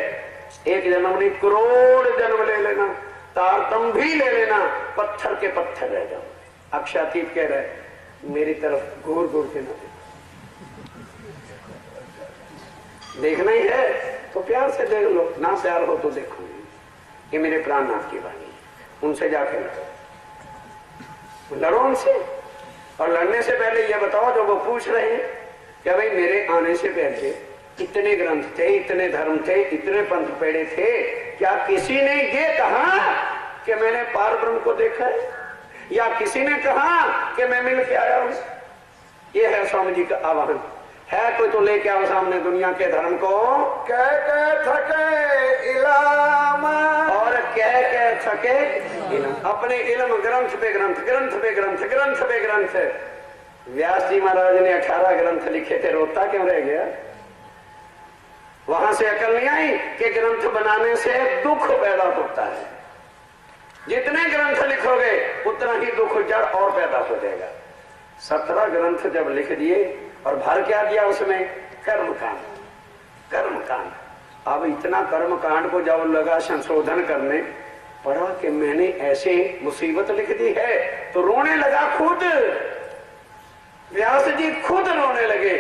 एक जन्म नहीं करोड़ जन्म ले लेना, तारतम भी ले लेना, पत्थर के पत्थर रह जाओ। अक्षातीत कह रहे मेरी तरफ घूर घूर के ना देखना ही है तो प्यार से देख लो, ना प्यार हो तो देखो। ये मेरे प्राणनाथ की वाणी, उनसे जाके लड़ो उनसे। और लड़ने से पहले ये बताओ जो वो पूछ रहे हैं क्या भाई मेरे आने से पहले इतने ग्रंथ थे, इतने धर्म थे, इतने पंथ पेड़े थे, क्या किसी ने ये कहा कि मैंने पार ब्रह्म को देखा है? या किसी ने कहा कि मैं मिल के आया हूं? ये है स्वामी जी का आह्वान। है कोई तो लेके आओ सामने दुनिया के धर्म को। कह के थके इलाम और कह के थके इल्म, अपने इल्म ग्रंथ पे ग्रंथ, ग्रंथ पे ग्रंथ, ग्रंथ पे ग्रंथ। व्यास जी महाराज ने 18 ग्रंथ लिखे थे, रोता क्यों रह गया? वहां से अकल नहीं आई कि ग्रंथ बनाने से दुख पैदा होता है। जितने ग्रंथ लिखोगे उतना ही दुख जड़ और पैदा हो जाएगा। 17 ग्रंथ जब लिख दिए और भर क्या दिया उसमें? कर्मकांड, कर्मकांड। अब इतना कर्मकांड को जब लगा संशोधन करने, पढ़ा कि मैंने ऐसे मुसीबत लिख दी है तो रोने लगा खुद। व्यास जी खुद रोने लगे,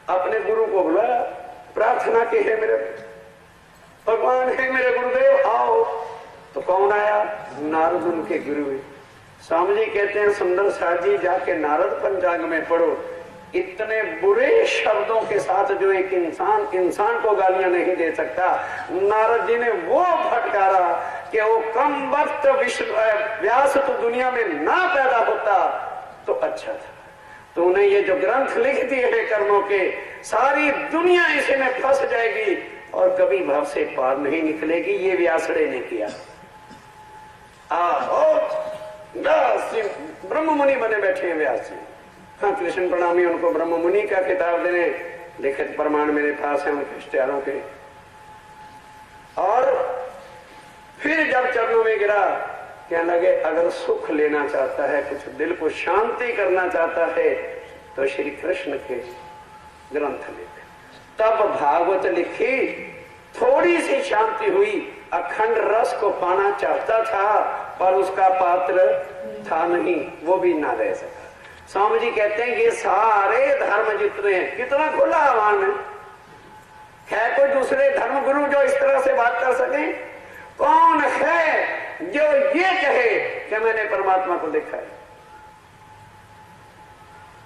अपने गुरु को बुलाया, प्रार्थना की है मेरे भगवान, है मेरे गुरुदेव आओ। तो कौन आया? नारद उनके गुरु। स्वामी जी कहते हैं सुंदर साथ जी जाके नारद पंचांग में पढ़ो, इतने बुरे शब्दों के साथ जो एक इंसान को गालियां नहीं दे सकता, नारद जी ने वो फटकारा कि वो कम वक्त व्यास तो दुनिया में ना पैदा होता तो अच्छा था। तो उन्हें ये जो ग्रंथ लिख दिए हैं कर्मों के, सारी दुनिया इसी में फंस जाएगी और कभी भाव से पार नहीं निकलेगी। ये व्यासड़े ने किया। ब्रह्म मुनि बने बैठे हैं व्यास जी। हाँ, कृष्ण प्रणामी उनको ब्रह्म मुनि का खिताब देने, लिखित प्रमाण मेरे पास है उनके इश्तिहारों के। और फिर जब चरणों में गिरा, कहने लगे अगर सुख लेना चाहता है, कुछ दिल को शांति करना चाहता है तो श्री कृष्ण के ग्रंथ लिख। तब भागवत लिखी, थोड़ी सी शांति हुई। अखंड रस को पाना चाहता था पर उसका पात्र था नहीं, वो भी ना रह सका। स्वामी जी कहते हैं ये सारे धर्म जितने हैं, कितना खुला आह्वान है कोई दूसरे धर्म गुरु जो इस तरह से बात कर सके? कौन है जो ये कहे कि मैंने परमात्मा को देखा है?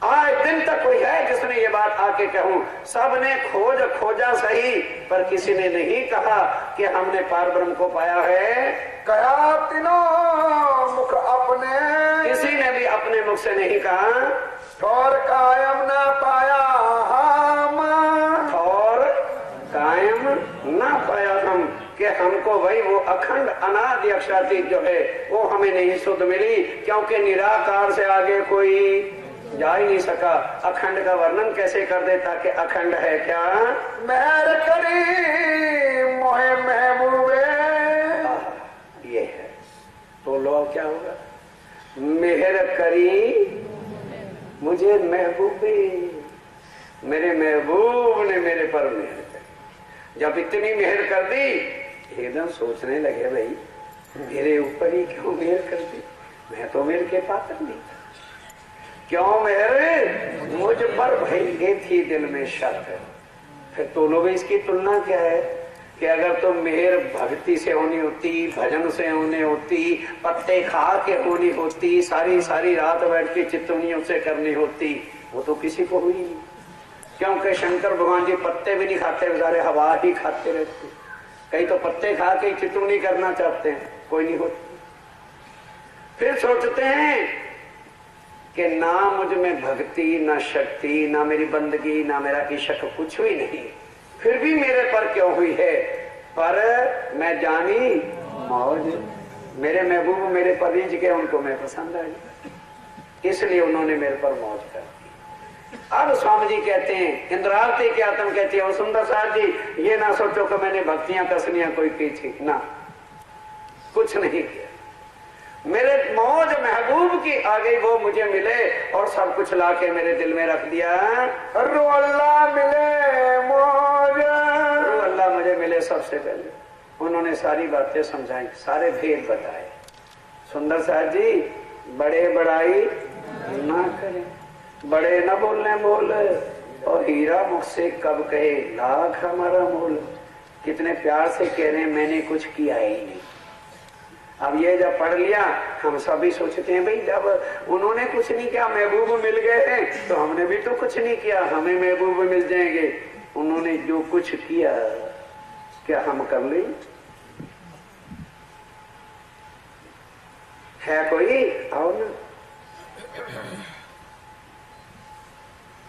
आज दिन तक कोई है जिसने ये बात आके कहूं? सबने खोजा सही, पर किसी ने नहीं कहा कि हमने पार ब्रह्म को पाया है। कहा तीनों मुख अपने, किसी ने भी अपने मुख से नहीं कहा। और कायम ना पाया हम, और कायम ना पाया हम, कि हमको वही वो अखंड अनादि अक्षरातीत जो है वो हमें नहीं शुद्ध मिली, क्योंकि निराकार से आगे कोई जा ही नहीं सका। अखंड का वर्णन कैसे कर देता कि अखंड है क्या? मेहर करी मोहे महबूबे, ये है तो लो क्या होगा? मेहर करी मुझे महबूबे, मेरे महबूब ने मेरे पर मेहर करी। जब इतनी मेहर कर दी, एकदम सोचने लगे भाई मेरे ऊपर ही क्यों मेहर कर दी? मैं तो मेहर के पात्र नहीं था। क्यों मेहर मुझ पर भाई ये थी दिल में शक है। फिर दोनों में इसकी तुलना क्या है? कि अगर तो मेहर भक्ति से होनी होती, भजन से होनी होती, पत्ते खा के होनी होती, सारी सारी रात बैठ के चितौनियों से करनी होती, वो तो किसी को हुई नहीं। क्योंकि शंकर भगवान जी पत्ते भी नहीं खाते, बेचारे हवा ही खाते रहते। कई तो पत्ते खा के चितौनी करना चाहते हैं, कोई नहीं होती। फिर सोचते हैं कि ना मुझ में भक्ति, ना शक्ति, ना मेरी बंदगी, ना मेरा इश्क, कुछ भी नहीं, फिर भी मेरे पर क्यों हुई है? पर मैं जानी मौज, मेरे महबूब मेरे पर रीझ के उनको मैं पसंद आई, इसलिए उन्होंने मेरे पर मौज कर दी। अब स्वामी जी कहते हैं, इंद्रावती की आत्म कहती है, और सुंदर साहब जी ये ना सोचो कि मैंने भक्तियां कसनियां कोई की थी, ना, कुछ नहीं किया। मेरे मौज महबूब की आ गई, वो मुझे मिले और सब कुछ लाके मेरे दिल में रख दिया। रो अल्लाह मिले मौज, रो अल्लाह मुझे मिले। सबसे पहले उन्होंने सारी बातें समझाई, सारे भेद बताए। सुंदर साहब जी बड़े बड़ाई ना करें, बड़े न बोलने बोल, और हीरा मुझसे कब कहे लाख हमारा मोल। कितने प्यार से कह रहे हैं, मैंने कुछ किया ही नहीं। अब ये जब पढ़ लिया, हम सभी सोचते हैं भाई जब उन्होंने कुछ नहीं किया, महबूब मिल गए हैं, तो हमने भी तो कुछ नहीं किया, हमें महबूब मिल जाएंगे। उन्होंने जो कुछ किया, क्या हम कर ले? है कोई? आओ ना।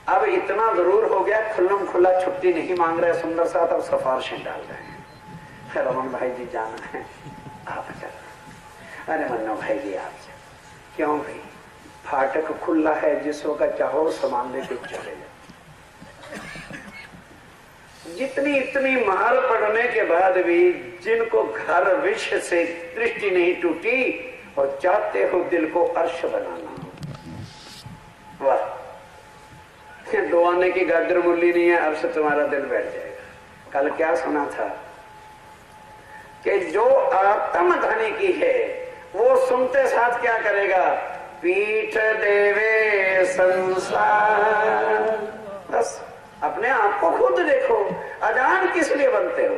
अब इतना जरूर हो गया, खुल्लम खुल्ला छुट्टी नहीं मांग रहे सुंदर साथ, अब सिफारिशें डाल रहे हैं। रमन भाई जी जाना है, आप चल। अरे मन्नो भाई जी आप चल। क्यों भाई? फाटक खुला है, जिस वक्त चाहो सामान लेके चले जाओ। जितनी इतनी मार पड़ने के बाद भी जिनको घर विश्व से दृष्टि नहीं टूटी, और चाहते हो दिल को अर्श बनाना, वाह, दो आने की गाजर मूली नहीं है, अर्श तुम्हारा दिल बैठ जाएगा। कल क्या सुना था कि जो आत्म धनी की है वो सुनते साथ क्या करेगा? पीठ देवे संसार। बस अपने आप को खुद देखो, अजान किस लिए बनते हो?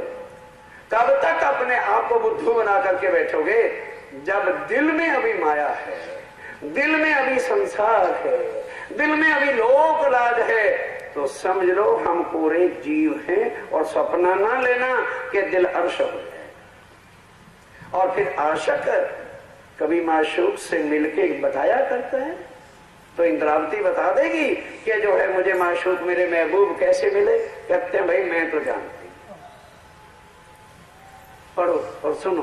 कब तक अपने आप को बुद्धू बना करके बैठोगे? जब दिल में अभी माया है, दिल में अभी संसार है, दिल में अभी लोक लाज है, तो समझ लो हम पूरे जीव हैं। और सपना ना लेना कि दिल अर्श हो जाए। और फिर आशिक कभी माशूक से मिलके बताया करता है, तो इंद्रावती बता देगी कि जो है मुझे माशूक मेरे महबूब कैसे मिले। कहते हैं भाई मैं तो जानती। पढ़ो और सुनो,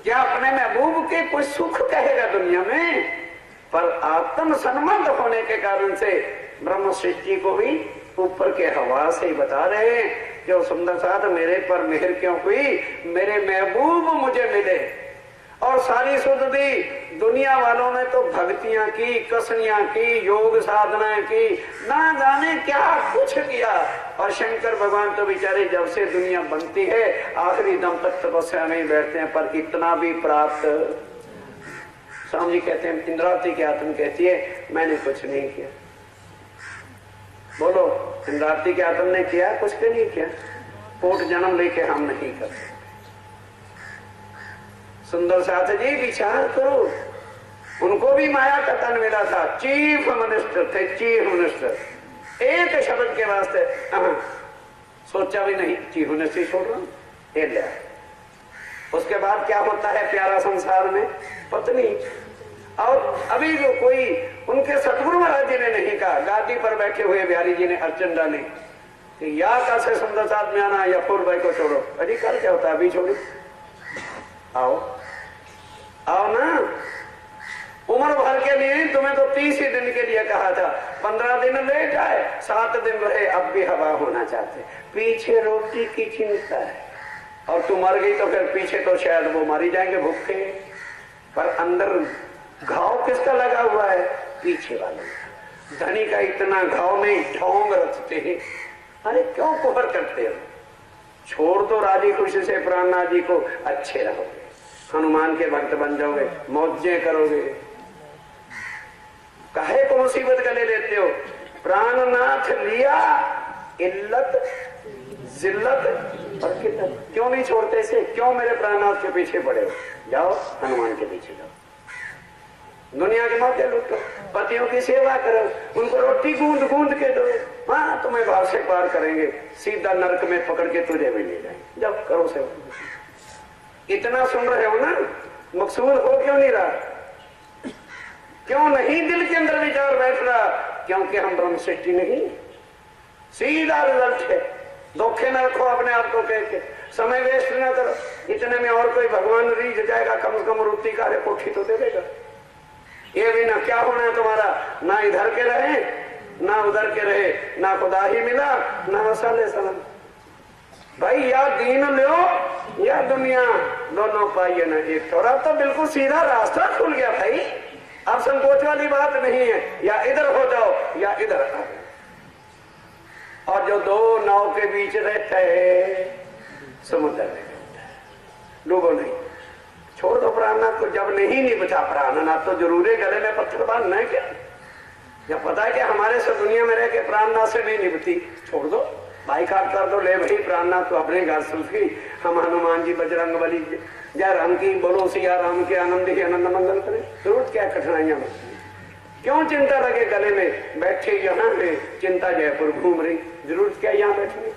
क्या अपने महबूब के कोई सुख कहेगा दुनिया में? पर आत्म संबंध होने के कारण से ब्रह्म सृष्टि को भी ऊपर के हवा से ही बता रहे हैं कि सुंदर साथ मेरे पर मेहर क्यों हुई? मेरे महबूब मुझे मिले। और सारी सुधि दुनिया वालों ने तो भक्तियां की, कसनियां की, योग साधनाएं की, ना जाने क्या कुछ किया। और शंकर भगवान तो बेचारे जब से दुनिया बनती है आखिरी दम तक तपस्या में ही बैठते हैं, पर इतना भी प्राप्त। स्वामी जी कहते हैं, इंद्रावती की आत्मा कहती है मैंने कुछ नहीं किया। बोलो, इंद्रावती की आत्मा ने किया? कुछ भी नहीं किया। कोट जन्म लेके हम नहीं करते। सुंदर साथ जी विचार करो, उनको भी माया का तन मिला था। चीफ मिनिस्टर थे, चीफ मिनिस्टर। एक शब्द के वास्ते सोचा भी नहीं, चीफ मिनिस्टर छोड़ रहा हूं। उसके बाद क्या होता है प्यारा संसार में? पत्नी। और अभी जो कोई उनके सतगुरु महाराज जी ने नहीं कहा, गादी पर बैठे हुए बिहारी जी ने अर्चन डाली कि या कैसे सुंदर साथ में आना या फूल भाई को छोड़ो। अरे कल क्या होता है, अभी छोड़ो, आओ आओ ना। उम्र भर के लिए तुम्हें तो 30 ही दिन के लिए कहा था, 15 दिन ले जाए, 7 दिन रहे, अब भी हवा होना चाहते। पीछे रोटी की चिंता है, और तू मर गई तो फिर पीछे तो शायद वो मारी जाएंगे भूखे। पर अंदर घाव किसका लगा हुआ है? पीछे वाले। धनी का इतना घाव नहीं, ढोंग रखते हैं। अरे क्यों कोहर करते हो? छोड़ दो राजी खुशी से प्राणनाथ जी को, अच्छे रहोगे, हनुमान के भक्त बन जाओगे, मौजें करोगे। काहे को मुसीबत गले लेते हो? प्राणनाथ लिया, इल्लत जिल्लत और किल्लत। क्यों नहीं छोड़ते इसे? क्यों मेरे प्राणनाथ के पीछे पड़े हो? जाओ हनुमान के पीछे जाओ, दुनिया के मौके लूटो, पतियों की सेवा करो, उनको रोटी गूंद गूंद के दो। हाँ, तुम्हें भाव से पार करेंगे, सीधा नरक में पकड़ के तुझे भी ले जाएंगे। जब करो सेवा। इतना सुन रहे हो ना, मकसूद हो क्यों नहीं रहा? क्यों नहीं दिल के अंदर विचार बैठ रहा? क्योंकि हम ब्रह्म सृष्टि नहीं, सीधा रिजल्ट है। धोखे न रखो अपने आप को, कह के समय वेस्ट न करो। इतने में और कोई भगवान रीझ जाएगा, कम से कम रुत्ती कार्य कोठी तो दे देगा। ये भी ना क्या होना है तुम्हारा, ना इधर के रहे ना उधर के रहे, ना खुदा ही मिला ना मसाले सनम। भाई या दीन लो या दुनिया, दोनों पाइए ना एक। थोड़ा तो बिल्कुल सीधा रास्ता खुल गया भाई। अब संकोच वाली बात नहीं है, या इधर हो जाओ या इधर आ जाओ। और जो दो नाव के बीच रहता है समुद्र में डूबो नहीं। छोड़ दो प्राणनाथ को। जब नहीं निभता प्राणनाथ तो जरूर गले में पत्थर बांधना है क्या? जब पता है कि हमारे से दुनिया में रह के प्राणनाथ से नहीं निभती, छोड़ दो, बाइकाट कर दो। ले भाई प्राणनाथ तो अपने घर सुल्फी, हम हनुमान जी बजरंग बली जय राम की बोलो, सिया राम के आनंद ही आनंद मंगल करें। जरूरत क्या कठिनाइयां बढ़ती, क्यों चिंता लगे गले में? बैठे यहाँ में चिंता जयपुर घूम रही, जरूरत क्या यहाँ बैठने?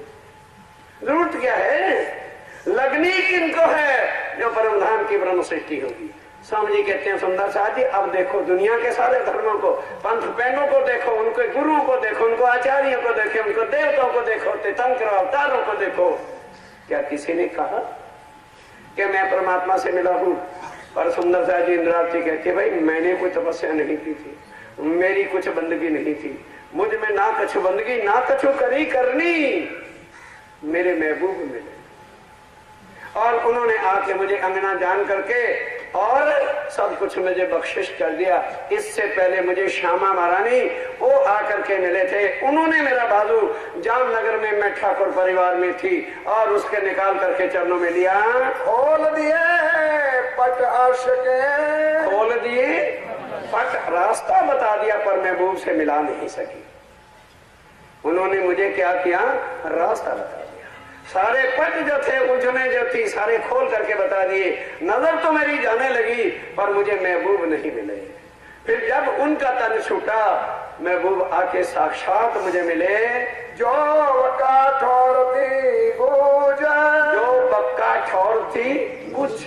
जरूरत क्या है? लगनी किनको है? जो परम धाम की ब्रह्म सृष्टि होगी। स्वामी जी कहते हैं सुंदर साथ जी, अब देखो दुनिया के सारे धर्मों को, पंथ पैनों को देखो, उनके गुरुओं को देखो, उनको आचार्यों को देखो, उनको देवताओं को देखो, तीर्थंकर अवतारों को देखो। क्या किसी ने कहा कि मैं परमात्मा से मिला हूं? पर सुंदर साथ जी इंद्राज जी कहते भाई मैंने कोई तपस्या नहीं की थी, मेरी कुछ बंदगी नहीं थी, मुझ में ना कछु बंदगी ना कछु करी करनी, मेरे महबूब मिले और उन्होंने आके मुझे अंगना जान करके और सब कुछ मुझे बख्शिश कर दिया। इससे पहले मुझे श्यामा महारानी वो आकर के मिले थे, उन्होंने मेरा बाजू जामनगर में मैं ठाकुर परिवार में थी और उसके निकाल करके चरणों में लिया, खोल दिए पट अर्श के, खोल दिए पट, रास्ता बता दिया पर महबूब से मिला नहीं सकी। उन्होंने मुझे क्या किया? रास्ता बता दिया। सारे पट जो थे, उलझने जो थी, सारे खोल करके बता दिए। नजर तो मेरी जाने लगी पर मुझे महबूब नहीं मिले। फिर जब उनका तन छूटा, महबूब आके साक्षात मुझे मिले। जो बक्का ठोर थी गुज, जो बक्का ठोर थी गुज,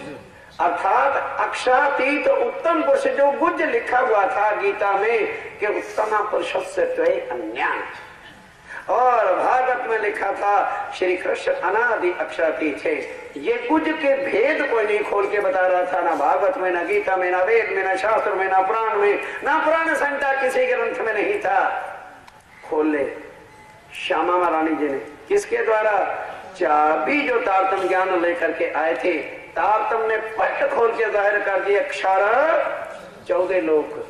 अर्थात अक्षरातीत उत्तम पुरुष, जो गुज लिखा हुआ था गीता में कि उत्तम पुरुष से त्वयि अन्यान, और भागवत में लिखा था श्री कृष्ण अनादि अक्षरातीत थे। ये गुज के भेद कोई नहीं खोल के बता रहा था, ना भागवत में, ना गीता में, ना वेद में, ना शास्त्र में, ना पुराण में, ना पुराण संहिता किसी ग्रंथ में नहीं था। खोल ले श्यामा महारानी जी ने, किसके द्वारा? चाबी जो तारतम ज्ञान लेकर के आए थे, तारतम ने पट खोल के जाहिर कर दिए। अक्षर 14 लोक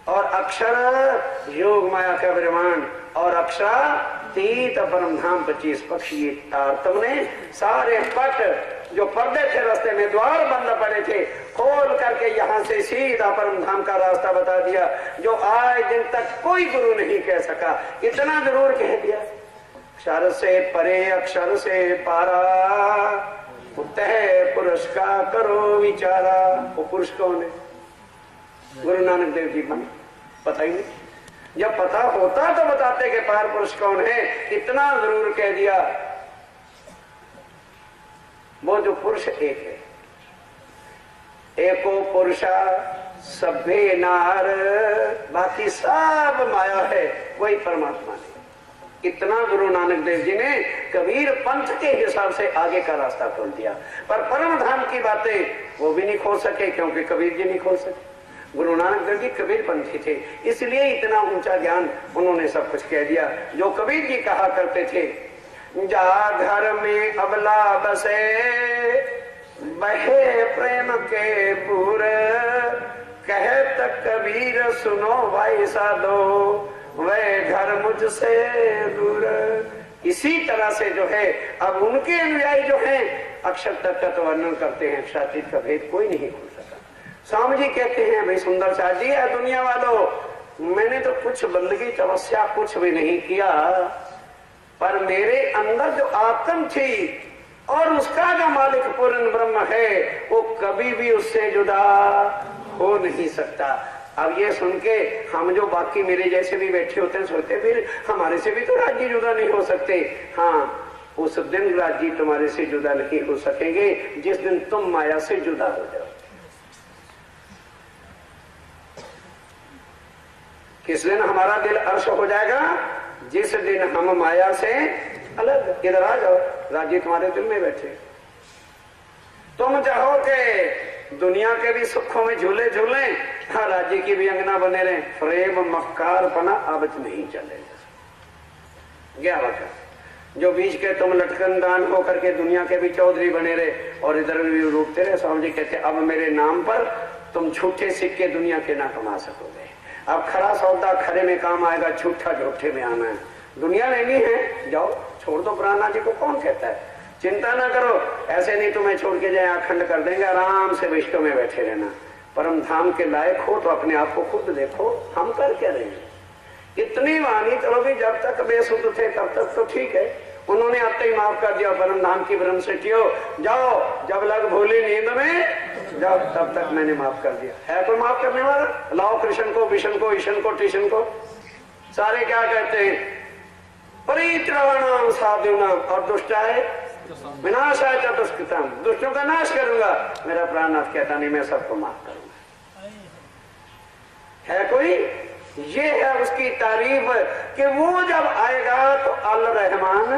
और अक्षर योग माया का ब्रह्मांड और अक्षरातीत परम धाम 25 पक्ष। ये तारतम ने सारे पट जो पर्दे थे रास्ते में, द्वार बंद पड़े थे, खोल करके यहाँ से सीधा परम धाम का रास्ता बता दिया, जो आज दिन तक कोई गुरु नहीं कह सका। इतना जरूर कह दिया, अक्षर से परे अक्षर से पारा, उत्तः पुरुष का करो विचारा। वो पुरुष कौन है? गुरु नानक देव जी का पता ही नहीं। जब पता होता तो बताते कि पार पुरुष कौन है। इतना जरूर कह दिया, वो जो पुरुष एक है, एको पुरुषा सभे नार, बाकी सब माया है, वही परमात्मा है। इतना गुरु नानक देव जी ने कबीर पंथ के हिसाब से आगे का रास्ता खोल दिया। पर परम धाम की बातें वो भी नहीं खोल सके, क्योंकि कबीर जी नहीं खोल सके। गुरु नानक देव जी कबीर पंथी थे, इसलिए इतना ऊंचा ज्ञान उन्होंने सब कुछ कह दिया। जो कबीर जी कहा करते थे, जा घर में अबला बसे बहे प्रेम के पूर, कहत कबीर सुनो भाई साधो वह घर मुझसे दूर। इसी तरह से जो है अब उनके अनुयायी जो है अक्षर तत्व का वर्णन करते हैं, अक्षरातीत का भेद कोई नहीं खोल सका। स्वामी जी कहते हैं भाई सुंदर साथ जी, दुनिया वालों, मैंने तो कुछ बंदगी तपस्या कुछ भी नहीं किया, पर मेरे अंदर जो आत्म थी और उसका जो मालिक पूर्ण ब्रह्म है वो कभी भी उससे जुदा हो नहीं सकता। अब ये सुन के हम जो बाकी मेरे जैसे भी बैठे होते हैं सोचते फिर हमारे से भी तो राज्य जुदा नहीं हो सकते। हाँ, उस दिन राज्य तुम्हारे से जुदा नहीं हो सकेंगे जिस दिन तुम माया से जुदा हो जाओ। किस दिन हमारा दिल अर्श हो जाएगा? जिस दिन हम माया से अलग। इधर आ जाओ, राज्य तुम्हारे दिल में बैठे। तुम चाहो कि दुनिया के भी सुखों में झूले झूले, हाँ राज्य की भी अंगना बने रहे, प्रेम मक्कार पना अब नहीं चलेगा। क्या वक्त जो बीच के तुम लटकन दान होकर के दुनिया के भी चौधरी बने रहे और इधर भी रूपते रहे। स्वामी जी कहते अब मेरे नाम पर तुम झूठे सिक्के दुनिया के ना कमा सकोगे। अब खरा सौदा खरे में काम आएगा, झूठा झूठे में आना है। दुनिया लेनी है, जाओ छोड़ दो। प्राणनाथ जी को कौन कहता है चिंता ना करो, ऐसे नहीं तुम्हें छोड़ के जाए अखंड कर देंगे। आराम से विश्व में बैठे रहना। परम धाम के लायक हो तो अपने आप को खुद देखो, हम कर क्या रहे हैं। इतनी वाणी चलो भी जब तक बेसुध थे तब तक तो ठीक है, उन्होंने आते ही माफ कर दिया। परम धाम की ब्रह्म से जाओ, जब लग भोली नींद में जाओ, तब तक मैंने माफ कर दिया। है कोई माफ करने वाला? लाओ कृष्ण को, विष्णु को, ईशन को, टीशन को। सारे क्या कहते हैं? परित्राणाम साधुनाम, और दुष्टाय विनाशाय च दुष्कृताम, दुष्टों का नाश करूंगा। मेरा प्राणनाथ कहता नहीं मैं सबको माफ करूंगा। है कोई? ये है उसकी तारीफ कि वो जब आएगा तो अल रहमान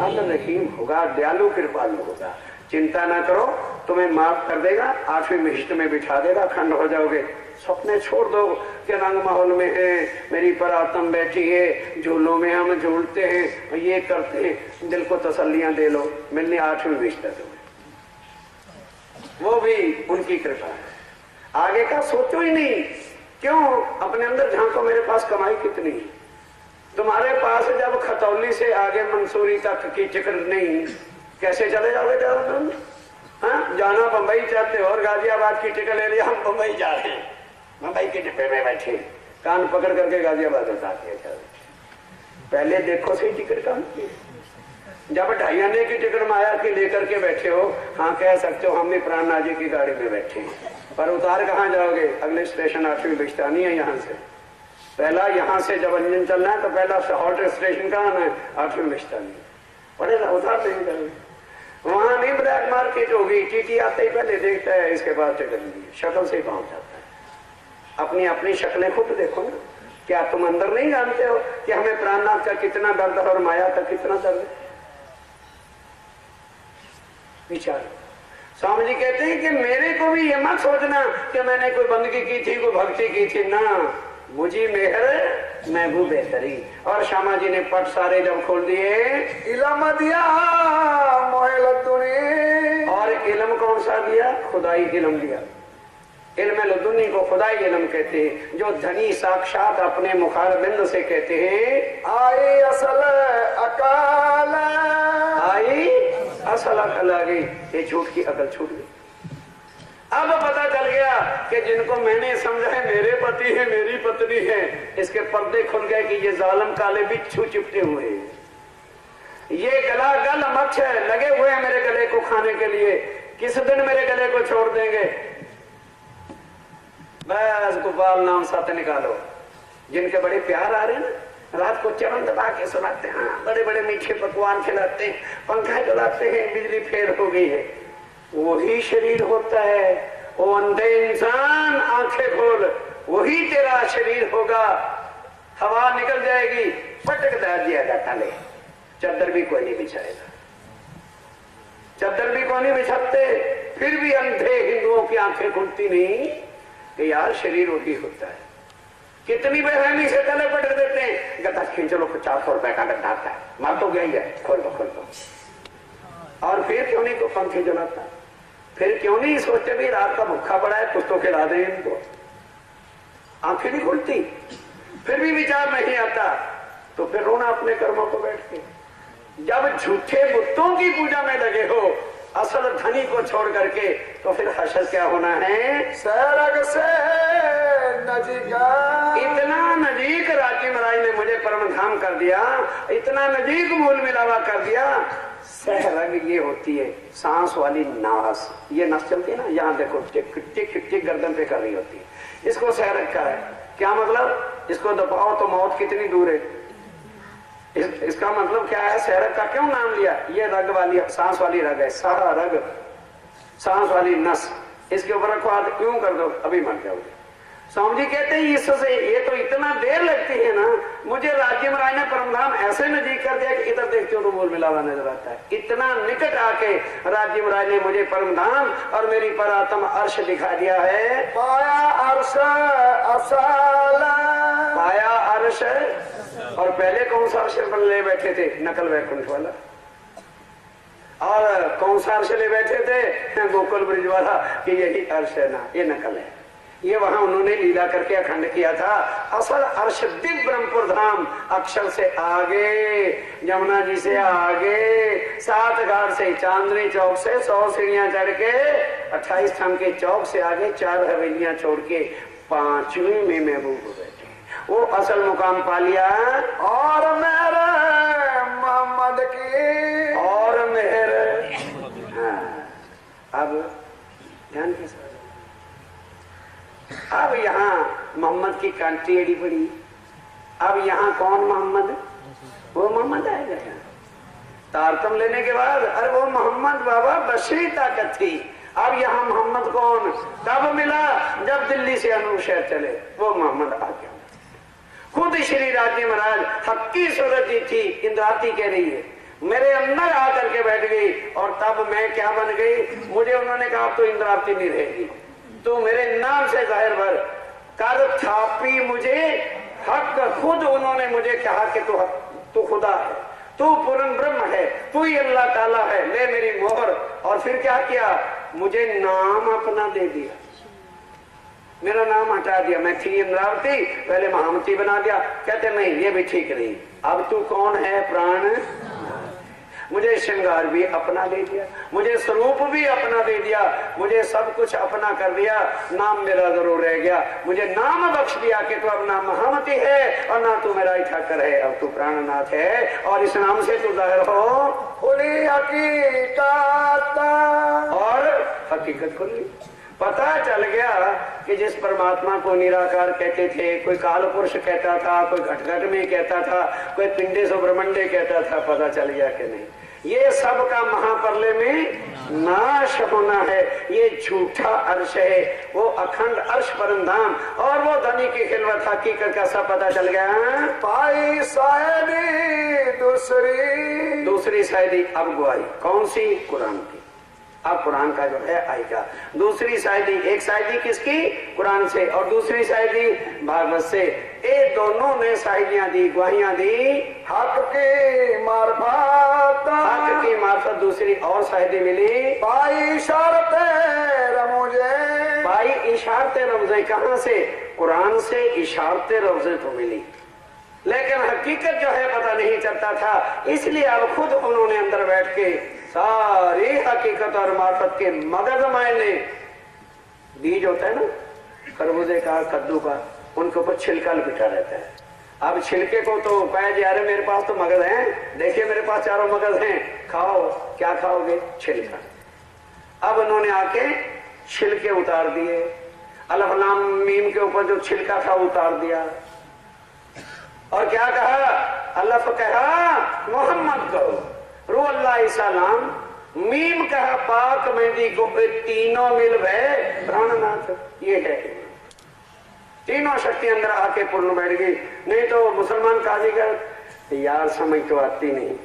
अल रहीम होगा, दयालु कृपालु होगा। चिंता ना करो, तुम्हें माफ कर देगा, 8वीं मिष्ट में बिठा देगा, खंड हो जाओगे। सपने छोड़ दो कि रंग महल में है, मेरी परात्म बैठी है, झूलों में हम झूलते हैं, ये करते हैं। दिल को तसल्लियां दे लो, मिलने 8वीं मिष्ट तुम्हें, वो भी उनकी कृपा है। आगे का सोचो ही नहीं। क्यों? अपने अंदर झांको, मेरे पास कमाई कितनी है। तुम्हारे पास जब खतौली से आगे मंसूरी तक की टिकट नहीं, कैसे चले जाओगे? देहरादून जाना बंबई चाहते हो और गाजियाबाद की टिकट ले लिया, हम बंबई जा रहे हैं, बंबई के डिब्बे में बैठे, कान पकड़ करके गाजियाबाद उतारते हैं। पहले देखो सही टिकट कहाँ की। जब 2.5 आने की टिकट माया की लेकर के बैठे हो, हाँ कह सकते हो हम भी प्राणनाथ जी की गाड़ी में बैठे हैं, पर उतार कहाँ जाओगे? अगले स्टेशन 8वीं बिस्तानी है। यहाँ से पहला, यहाँ से जब इंजन चलना है तो पहला हॉट स्टेशन कहाँ है? 8वीं बिस्तानी। पड़ेगा, उतार देंगे। वहां नहीं ब्लैक मार्केट होगी, टीटी आते ही पहले देखता है, इसके बाद टिकट दी, शक्ल से ही पहुंच जाता है। अपनी अपनी शक्लें खुद देखो ना। क्या तुम अंदर नहीं जानते हो कि हमें प्राणनाथ का कितना दर्द है और माया का कितना दर्द है? विचार। स्वामी जी कहते हैं कि मेरे को भी ये मत सोचना कि मैंने कोई बंदगी की थी, कोई भक्ति की थी ना, मुझी मेहर मैं वो बेहतरी। और श्यामा जी ने पट सारे जब खोल दिए, इलम दिया मोहल दुनी, और इलम कौन सा दिया? खुदाई इलम दिया। इल्म लदुनी को खुदाई इलम कहते हैं, जो धनी साक्षात अपने मुखार बिंद से कहते हैं आई असल अकाल, आई असल अकल आ गई, ये झूठ की अकल छूट गई। अब पता चल गया कि जिनको मैंने समझा है मेरे पति है, मेरी पत्नी है, इसके पर्दे खुल गए कि ये जालिम काले बिच्छू चिपटे हुए हैं, ये गला गल मक्ष है, लगे हुए हैं मेरे गले को खाने के लिए। किस दिन मेरे गले को छोड़ देंगे? बस गोपाल नाम साथ निकालो। जिनके बड़े प्यार आ रहे हैं ना, रात को चरण दबा के सुनाते हैं, बड़े बड़े मीठे पकवान खिलाते हैं, पंखा चलाते हैं, बिजली फेल हो गई है, वही शरीर होता है। वो अंधे इंसान आंखें खोल, वही तेरा शरीर होगा। हवा निकल जाएगी, पटक दिया जाता ले, चद्दर भी कोई नहीं बिछाएगा, चद्दर भी कोई नहीं बिछाते। फिर भी अंधे हिंदुओं की आंखें खुलती नहीं कि यार शरीर वही होता है। कितनी बेरहमी से तले पटक देते हैं, गद्दा खींचो लो, 400 रुपए का गद्दा आता है, मार तो गया ही है, खोल दो। और फिर क्यों नहीं को पंखे जलाता? फिर क्यों नहीं सोचते भी रात का भूखा पड़ा है, कुछ तो खिला दे इनको? आंखें नहीं खुलती, फिर भी विचार नहीं आता, तो फिर रोना अपने कर्मों को बैठ के। जब झूठे बुतों की पूजा में लगे हो असल धनी को छोड़ करके, तो फिर हशर क्या होना है? सरग से नजीक इतना नजीक राजी महाराज ने मुझे परम धाम कर दिया, इतना नजीक मूल मिलावा कर दिया। सहरग ये होती है सांस वाली नास, ये नस चलती है ना, यहाँ देखो टिक टिक टिक गर्दन पे कर रही होती है, इसको सहरग का है। क्या मतलब? इसको दबाओ तो मौत कितनी दूर है। इसका मतलब क्या है? सहरग का क्यों नाम लिया? ये रग वाली सांस वाली रग है, सहरग सांस वाली नस, इसके ऊपर रखो हाथ, क्यों कर दो, अभी मर जाओगे। स्वामी जी कहते हैं इससे ये तो इतना देर लगती है ना, मुझे राज्य महाराज ने परमधाम ऐसे नजीक कर दिया कि इधर देखते हो तो मूल मिलावा नजर आता है। इतना निकट आके राज्य महाराज ने मुझे परमधाम और मेरी परात्म अर्श दिखा दिया है। पाया अर्श असल, पाया अर्श, और पहले कौन सा अर्श पर ले बैठे थे? नकल वैकुंठ वाला। और कौन सा अर्श ले बैठे थे? गोकुल ब्रिज वाला, कि यही अर्श है ना, ये नकल है। ये वहां उन्होंने लीला करके अखंड किया था। असल अर्श दिव्य ब्रह्मपुर धाम, अक्षर से आगे, यमुना जी से आगे, 7 घाट से, चांदनी चौक से 100 सीढ़ियां चढ़ के 28 थान के चौक से आगे 4 हवेलियां छोड़ के 5वीं में महबूब बैठे, वो असल मुकाम पा लिया। और मेरे मोहम्मद की, और मेरे, हाँ, अब ध्यान के साथ, अब यहाँ मोहम्मद की कांटी एड़ी पड़ी। अब यहाँ कौन मोहम्मद? वो मोहम्मद आएगा यहाँ तारतम लेने के बाद। अरे वो मोहम्मद बाबा बशरी ताकत थी। अब यहाँ मोहम्मद कौन? तब मिला जब दिल्ली से अनूप शहर चले, वो मोहम्मद आ गया। खुद श्री राज्य महाराज हक्की सूरत जी थी, इंद्रावती कह रही है, मेरे अंदर आकर के बैठ गई। और तब मैं क्या बन गई? मुझे उन्होंने कहा तो इंद्रावती नहीं रहेगी, तो मेरे नाम से जाहिर भर कर थापी मुझे हक। खुद उन्होंने मुझे कहा कि तू खुदा है, तू पूर्ण ब्रह्म है, तू ही अल्लाह ताला है, ले मेरी मोहर। और फिर क्या किया? मुझे नाम अपना दे दिया, मेरा नाम हटा दिया। मैं थी इंद्रावती, पहले महामती बना दिया। कहते नहीं, ये भी ठीक नहीं, अब तू कौन है? प्राण। मुझे श्रृंगार भी अपना दे दिया, मुझे स्वरूप भी अपना दे दिया, मुझे सब कुछ अपना कर दिया। नाम मेरा जरूर रह गया, मुझे नाम बख्श दिया कि तू अब ना महामती है और ना तू मेरा ठाकर है, अब तू प्राणनाथ है। और इस नाम से तू जाहिर हो खुली हकीकत, और हकीकत खुली। पता चल गया कि जिस परमात्मा को निराकार कहते थे, कोई काल पुरुष कहता था, कोई घट घट में कहता था, कोई पिंडे सुब्रमण्य कहता था, पता चल गया कि नहीं, ये सब का महाप्रलय में नाश होना है। ये झूठा अर्श है, वो अखंड अर्श परमधाम, और वो धनी की खिलवत हकीकत का सब पता चल गया। पाई शायदी दूसरी शायदी अब गुआई, कौन सी? कुरान की। अब कुरान का जो है आएगा दूसरी शायदी। एक शायदी किसकी? कुरान से, और दूसरी शायदी भागवत से। ये दोनों ने शायदियां दी, गुआहियां दी हक की मार्फत, हक की मार्फत। दूसरी और शायदी मिली, पाई इशारते रमूजे, पाई इशारते रमजे। कहां से? कुरान से इशारते रमजे तो मिली, लेकिन हकीकत जो है पता नहीं चलता था। इसलिए अब खुद उन्होंने अंदर बैठ के सारी हकीकत और मार्फत के मगज मायने, बीज होता है ना खरबूजे का, कद्दू का, उनके ऊपर छिलका लिपटा रहता है। अब छिलके को तो कहा जा रहे मेरे पास तो मगज हैं, देखिए मेरे पास चारों मगज हैं, खाओ। क्या खाओगे? छिलका। अब उन्होंने आके छिलके उतार दिए, अल्लाह लाम मीम के ऊपर जो छिलका था उतार दिया, और क्या कहा? अल्लाह तो कहा मोहम्मद कहो, रू अल्लाह सलाम, मीम कहा पाक मेहंदी को, तीनों मिल गए प्राणनाथ। ये है तीनों शक्ति अंदर आके पूर्ण बैठ गई। नहीं तो मुसलमान काजीगर यार समझ तो आती नहीं,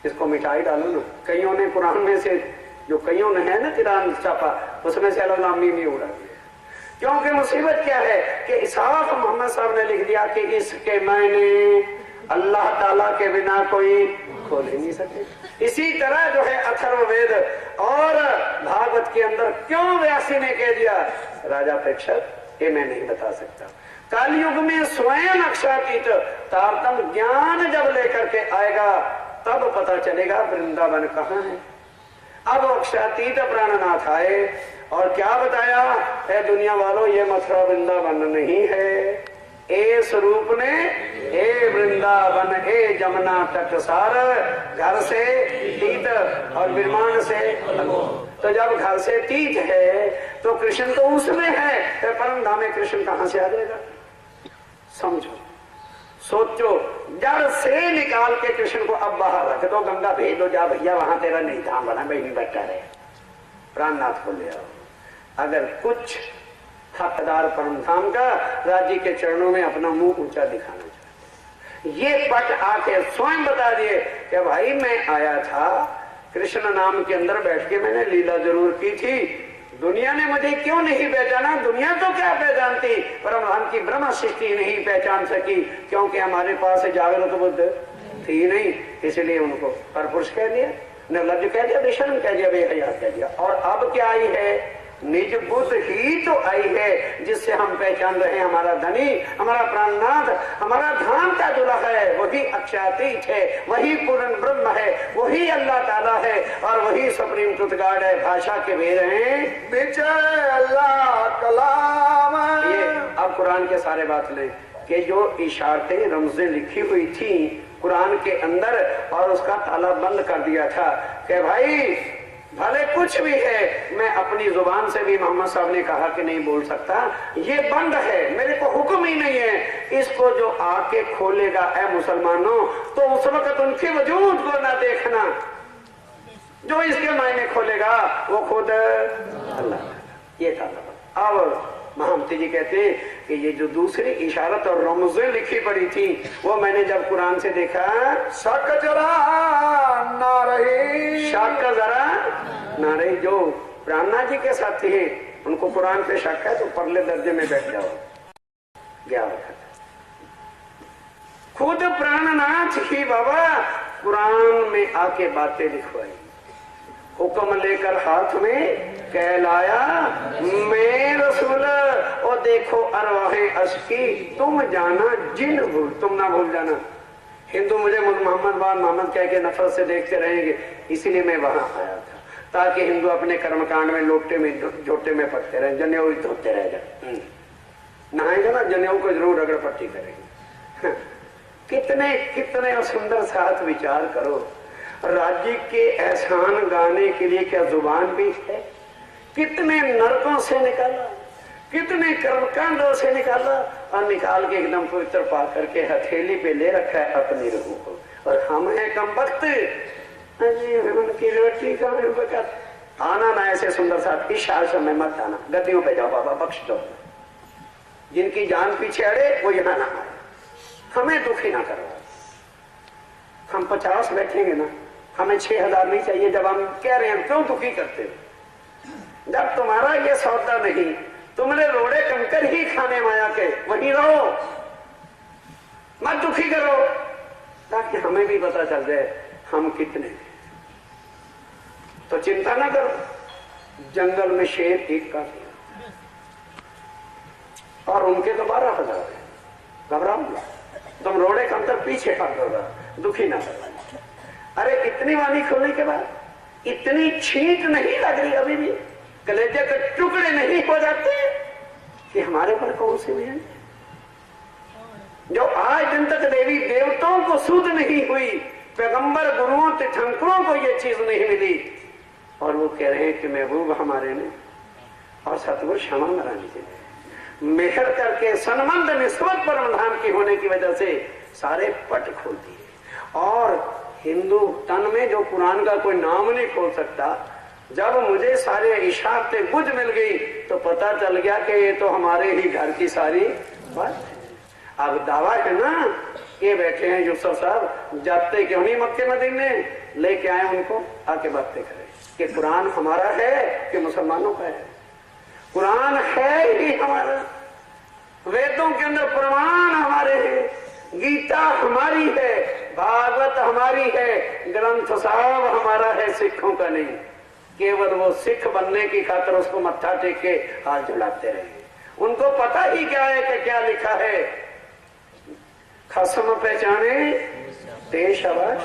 इसको मिटाई डालो ना। कईयों ने कुरान में से, जो कईयों ने है ना तिरान छापा, उसमें से अल्लाह मीम ही उड़ा दिया। क्योंकि मुसीबत क्या है कि साफ मोहम्मद साहब ने लिख दिया कि इसके मायने अल्लाह ताला के बिना कोई खोल ही नहीं सके। इसी तरह जो है अथर्ववेद और भागवत के अंदर क्यों व्यासी ने कह दिया राजा प्रेक्षक, ये मैं नहीं बता सकता। कालयुग में स्वयं अक्षरातीत तारतम ज्ञान जब लेकर के आएगा तब पता चलेगा वृंदावन कहाँ है। अब अक्षरातीत प्राणनाथ आए और क्या बताया, ए दुनिया वालों, ये मथुरा वृंदावन नहीं है, ए स्वरूप ने ए वृंदावन ए जमुना तट सार, घर से तीत और विमान से। तो जब घर से तीत है तो कृष्ण तो उसमें है, तो परम धाम में कृष्ण कहां से आ जाएगा? समझो, सोचो, जड़ से निकाल के कृष्ण को अब बाहर रख दो, गंगा भेज दो, जा भैया वहां तेरा नहीं धाम बना, भाई नहीं बैठा रहे, प्राणनाथ को ले आओ। अगर कुछ हकदार परम धाम का राज्य के चरणों में अपना मुंह ऊंचा दिखाना चाहते, ये पट आके स्वयं बता दिए कि भाई मैं आया था, कृष्ण नाम के अंदर बैठ के मैंने लीला जरूर की थी, दुनिया ने मुझे क्यों नहीं पहचाना? दुनिया तो क्या पहचानती, परम धाम की ब्रह्म सृष्टि नहीं पहचान सकी, क्योंकि हमारे पास जागृत बुद्ध थी नहीं, इसलिए उनको परपुरुष कह दिया, निर्लज्ज कह दिया, बेशर्म कह दिया, बेहया कह दिया। और अब क्या आई है? निज बुद्ध ही तो आई है, जिससे हम पहचान रहे हैं हमारा धनी, हमारा प्राणनाथ, हमारा धाम का दूल्हा है, वही अक्षातीत है, वही पूर्ण ब्रह्म है, वही अल्लाह ताला है, और वही सुप्रीम ट्रुथ गॉड है। भाषा के भेद हैं विजय अल्लाह कलाम। ये अब कुरान के सारे बात लें कि जो इशारतें रमज़ें लिखी हुई थी कुरान के अंदर, और उसका ताला बंद कर दिया था कि भाई भले कुछ भी है, मैं अपनी जुबान से भी मोहम्मद साहब ने कहा कि नहीं बोल सकता, ये बंद है, मेरे को हुक्म ही नहीं है। इसको जो आके खोलेगा ऐ मुसलमानों, तो उस वक्त उनके वजूद को ना देखना, जो इसके मायने खोलेगा वो खुद अल्लाह। ये था। अब महमती जी कहते कि ये जो दूसरी इशारत और रमज़ें लिखी पड़ी थी, वो मैंने जब कुरान से देखा, शक जरा ना रही, शक जरा ना रही। जो प्राणनाथ जी के साथी हैं उनको कुरान पे शक है तो परले दर्जे में बैठ जाओ। क्या खुद प्राणनाथ ही बाबा कुरान में आके बातें लिखवाई, हुक्म लेकर हाथ में कहलाया मैं रसूल, और देखो अरवाहे अशकी, तुम जाना जिन भूल, तुम ना भूल जाना। हिंदू मुझे मोहम्मद कह के नफरत से देखते रहेंगे, इसीलिए मैं वहां आया था, ताकि हिंदू अपने कर्मकांड में लोटे में झोटे में पड़ते रहे, जनेऊ धोते रह जाए, नहाएंगे ना जनेऊ को जरूर रगड़ पट्टी करेंगे। कितने कितने सुंदर साथ विचार करो, राज्य के एहसान गाने के लिए क्या जुबान भी है? कितने नरकों से निकाला, कितने कर्मकांडों से निकाला, और निकाल के एकदम पवित्र पा करके हथेली पे ले रखा है अपनी रूह को। और हम है कम वक्त की रोटी का आना ना ऐसे सुंदर साथ इस आश्रम में मत आना, गद्दियों पे जाओ बाबा, बख्श दो। जिनकी जान पीछे अड़े वो यहाँ ना आए, हमें दुखी ना करो। हम 50 बैठेंगे ना, हमें 6000 नहीं चाहिए। जब हम कह रहे हैं क्यों दुखी करते हो? जब तुम्हारा ये सौदा नहीं, तुमने रोड़े कंकर ही खाने माया के, वहीं रहो, मत दुखी करो, ताकि हमें भी पता चल जाए हम कितने। तो चिंता ना करो, जंगल में शेर एक का और उनके तो 12,000 है, घबराओ, तुम रोड़े कंकर पीछे हट होगा, दुखी ना करो। अरे इतनी वाणी खोलने के बाद इतनी छींक नहीं लग रही अभी भी, कलेजे के टुकड़े नहीं हो जाते कि हमारे पर कौन सी मिल, जो आज दिन तक देवी देवताओं को सूद नहीं हुई, पैगंबर गुरुओं तीर्थंकरों को ये चीज नहीं मिली, और वो कह रहे हैं कि महबूब हमारे ने और सतगुरु क्षमा मरानी के मेहर करके सनमंद निस्बत परम धाम की होने की वजह से सारे पट खोल दिए। और हिंदू तन में जो कुरान का कोई नाम नहीं खोल सकता, जब मुझे सारे इशारतें बुझ मिल गई तो पता चल गया कि ये तो हमारे ही घर की सारी बात है। अब दावा है ना, ये बैठे हैं यूसुफ साहब, जाते क्यों नहीं मक्के मदीने, लेके आए उनको, आके बातें करें कि कुरान हमारा है कि मुसलमानों का है। कुरान है ही हमारा, वेदों के अंदर प्रमाण हमारे हैं, गीता हमारी है, भागवत हमारी है, ग्रंथ साहब हमारा है, सिखों का नहीं। केवल वो सिख बनने की खातिर उसको मत्था टेक के हाथ झुलाते रहे। उनको पता ही क्या है कि क्या लिखा है, खसम पहचाने देश आवाज,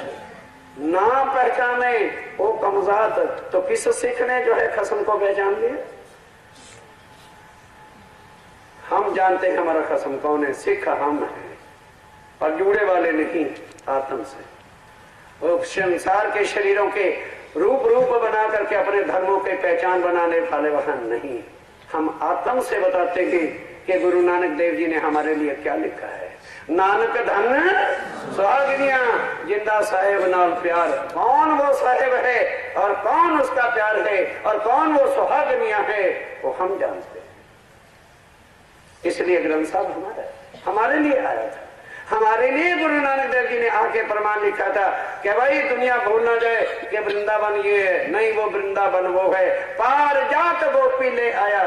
ना पहचाने वो कमजात। तो किस सिख ने जो है खसम को पहचान लिया? हम जानते हैं हमारा खसम कौन है, सिख हम हैं और जुड़े वाले नहीं आत्म से। वो संसार के शरीरों के रूप बना करके अपने धर्मों के पहचान बनाने वाले वहां नहीं। हम आत्म से बताते हैं कि गुरु नानक देव जी ने हमारे लिए क्या लिखा है। नानक धन सुहागिनियां जिंदा साहेब नाल प्यार। कौन वो साहेब है और कौन उसका प्यार है और कौन वो सुहागिनियां है, वो हम जानते हैं। इसलिए ग्रंथ साहब हमारे लिए आया था। हमारे लिए गुरु नानक देव जी ने आके प्रमाण लिखा था कि भाई दुनिया भूल ना जाए कि वृंदावन ये है, नहीं वो वृंदावन वो है। पार जात गोपी ले आया,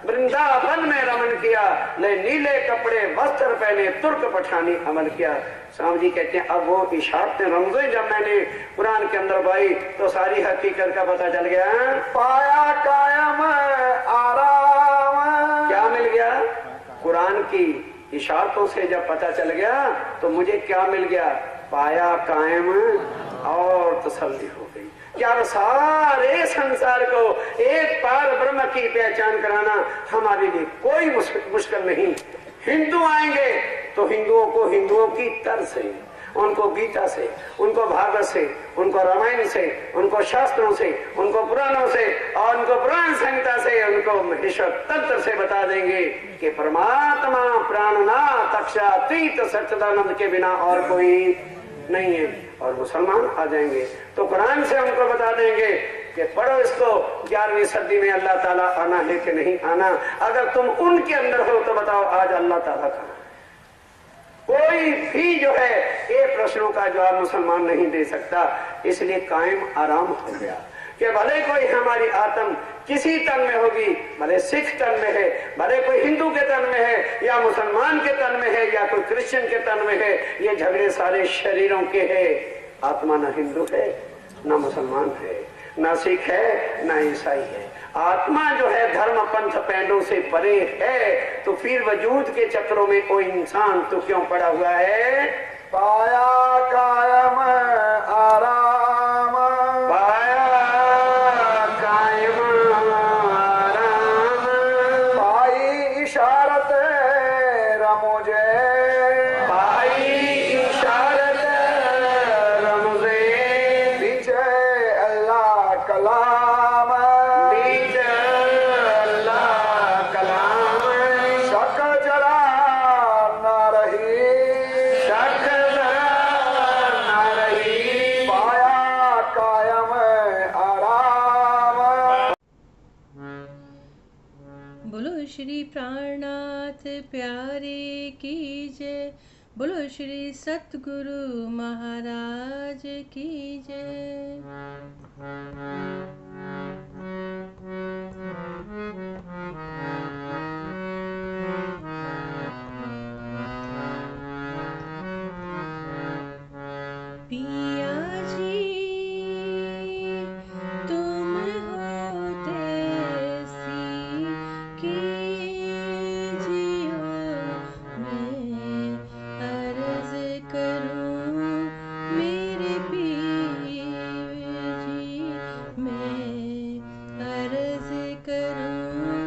वृंदावन में रमन किया, ले नीले कपड़े वस्त्र पहने, तुर्क पठानी अमल किया। स्वामी जी कहते हैं अब वो इशारतें रमज़ें जब मैंने कुरान के अंदर पाई तो सारी हकीकत का पता चल गया। पाया कायम आराम, क्या मिल गया? कुरान की इशारतों से जब पता चल गया तो मुझे क्या मिल गया? पाया कायम और तसल्ली हो गई। क्या सारे संसार को एक पार ब्रह्म की पहचान कराना हमारे लिए कोई मुश्किल नहीं। हिंदू आएंगे तो हिंदुओं को हिंदुओं की तर्ज से, उनको गीता से, उनको भागवत से, उनको रामायण से, उनको शास्त्रों से, उनको पुराणों से और उनको पुराण संहिता से, उनको ईश्वर तंत्र से बता देंगे कि परमात्मा प्राणनाथ अक्षातीत सच्चिदानंद के बिना और कोई नहीं है। और मुसलमान आ जाएंगे तो कुरान से उनको बता देंगे कि पढ़ो इसको, 11वीं सदी में अल्लाह ताला आना है कि नहीं आना। अगर तुम उनके अंदर हो तो बताओ आज अल्लाह ताला कहाँ? कोई भी जो है ये प्रश्नों का जवाब मुसलमान नहीं दे सकता। इसलिए कायम आराम हो गया कि भले कोई हमारी आत्म किसी तन में होगी, भले सिख तन में है, भले कोई हिंदू के तन में है या मुसलमान के तन में है या कोई क्रिश्चियन के तन में है, ये झगड़े सारे शरीरों के है। आत्मा ना हिंदू है ना मुसलमान है, ना सिख है ना ईसाई है। आत्मा जो है धर्म पंथ पैंडों से परे है। तो फिर वजूद के चक्रों में कोई इंसान तो क्यों पड़ा हुआ है? पाया कायम आराम, पाया कायम आराम, पाई इशारत रमुझे, पाई इशारत रमज़े, पीछे अल्लाह कलाम, बीच अल्लाह कलाम, शक जरा न रही, शक न रही, पाया कायम आराम। बोलो श्री प्राणनाथ प्यारे की जय। बोलो श्री सतगुरु महाराज की जय। पिया जी तुम हो देसी कीजियो, मैं अर्ज करूं मेरे पीर जी, मैं अर्ज करूं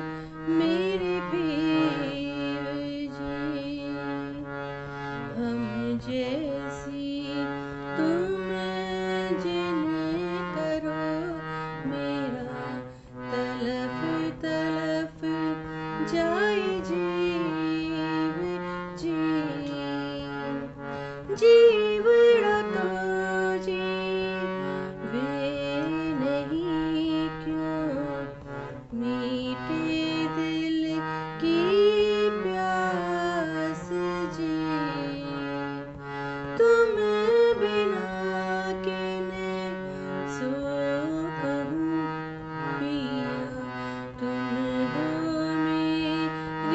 मेरे पीर जी। हम जैसी तुम जिन करो, मेरा तलफ तलफ जाए जीव जी। जीवड़ा तो जीवे नहीं क्यों, मीठे दिल की प्यास जी। तुम बिना किने सो कहूँ पिया, तुम हो मेरी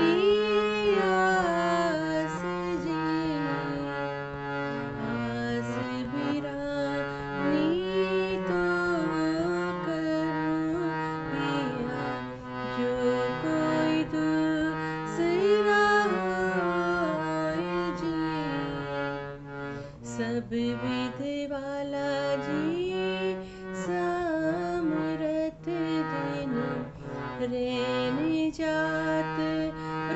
जात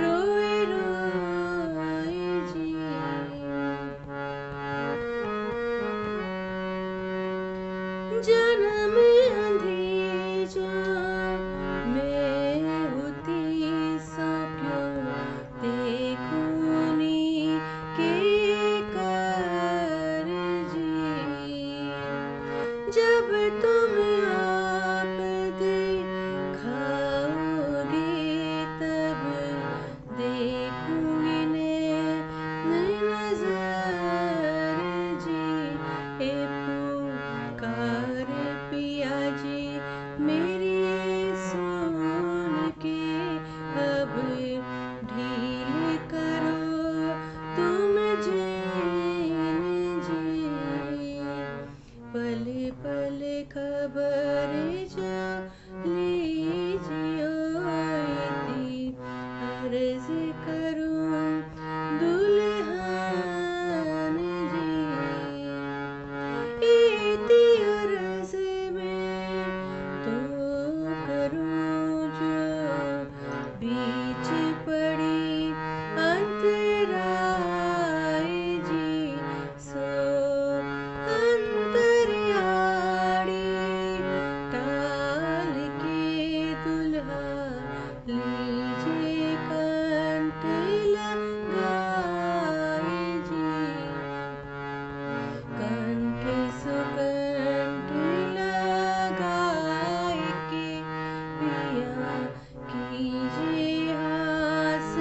रोए रोए जी। जन्म अंधेजा मैं होती सा क्यों देखूनी के कर जी। जब तुम आप दिखाओगे तब देखूंगी नजर जी। हे पुकार पिया जी मेरी सुन के अब ढील करो तुम जिन जी। पल पल खबर जा लीजिए इति अर्ज करूं दुल्हन जी। इति अर्ज में तो करूं जो बीच पड़ी अंतराय जी। सो अंतर्याड़ी टाल के दुल्हा लीजिए कंठ लगाए जी। कंठ सुकंठ लगाए के पिया कीजिए हास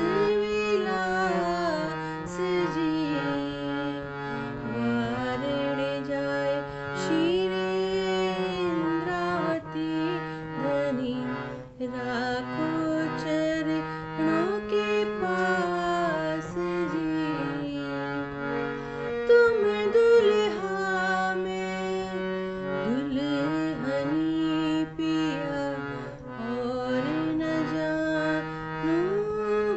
विलास जी। वारण जाए श्री इंद्रावती धनी राखो चरणों के पास जी। तुम दुल्हा में दुल्हनी पिया और न जानू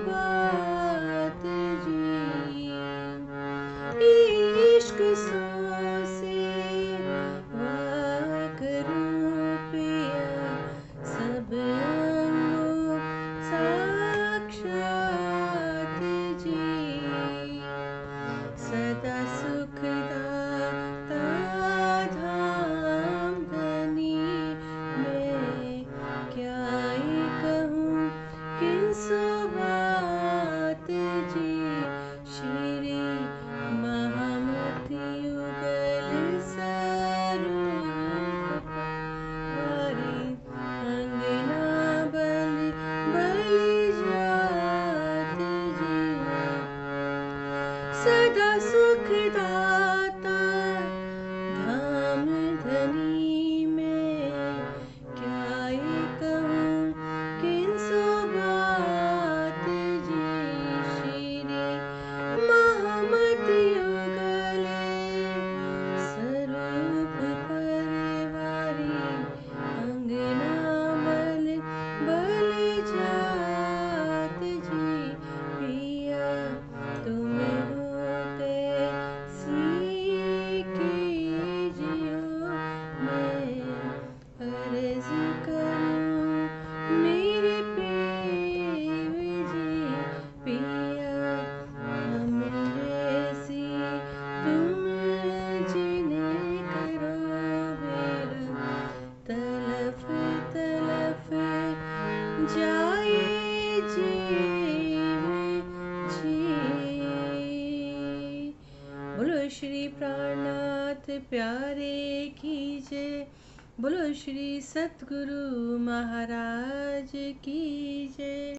बात जी। इश्क सो सेवा करूं पिया सब अंगों साक्षात जी। सदा सुखदाता धाम धनी मैं क्या ही कहूँ किन सो बात जी। श्री महामति युगल स्वरूप वारी अंगना बलि बलि जात जी। सदा सुखदाता धाम धनी में क्या ही कहूँ किन सो बात जी। श्री महामति युगल स्वरूप परिवारी अंगना बल बलि जात जी। पिया तुम होते कीजियो मैं अर्ज करूं मेरे प्रेम जी। पिया हम जैसी तुम जिन्हें करो बेरा तलफ तलफ जाए जीव जी। बोलो श्री प्राणनाथ प्यारे की जय। बोलो श्री सतगुरु महाराज की जय।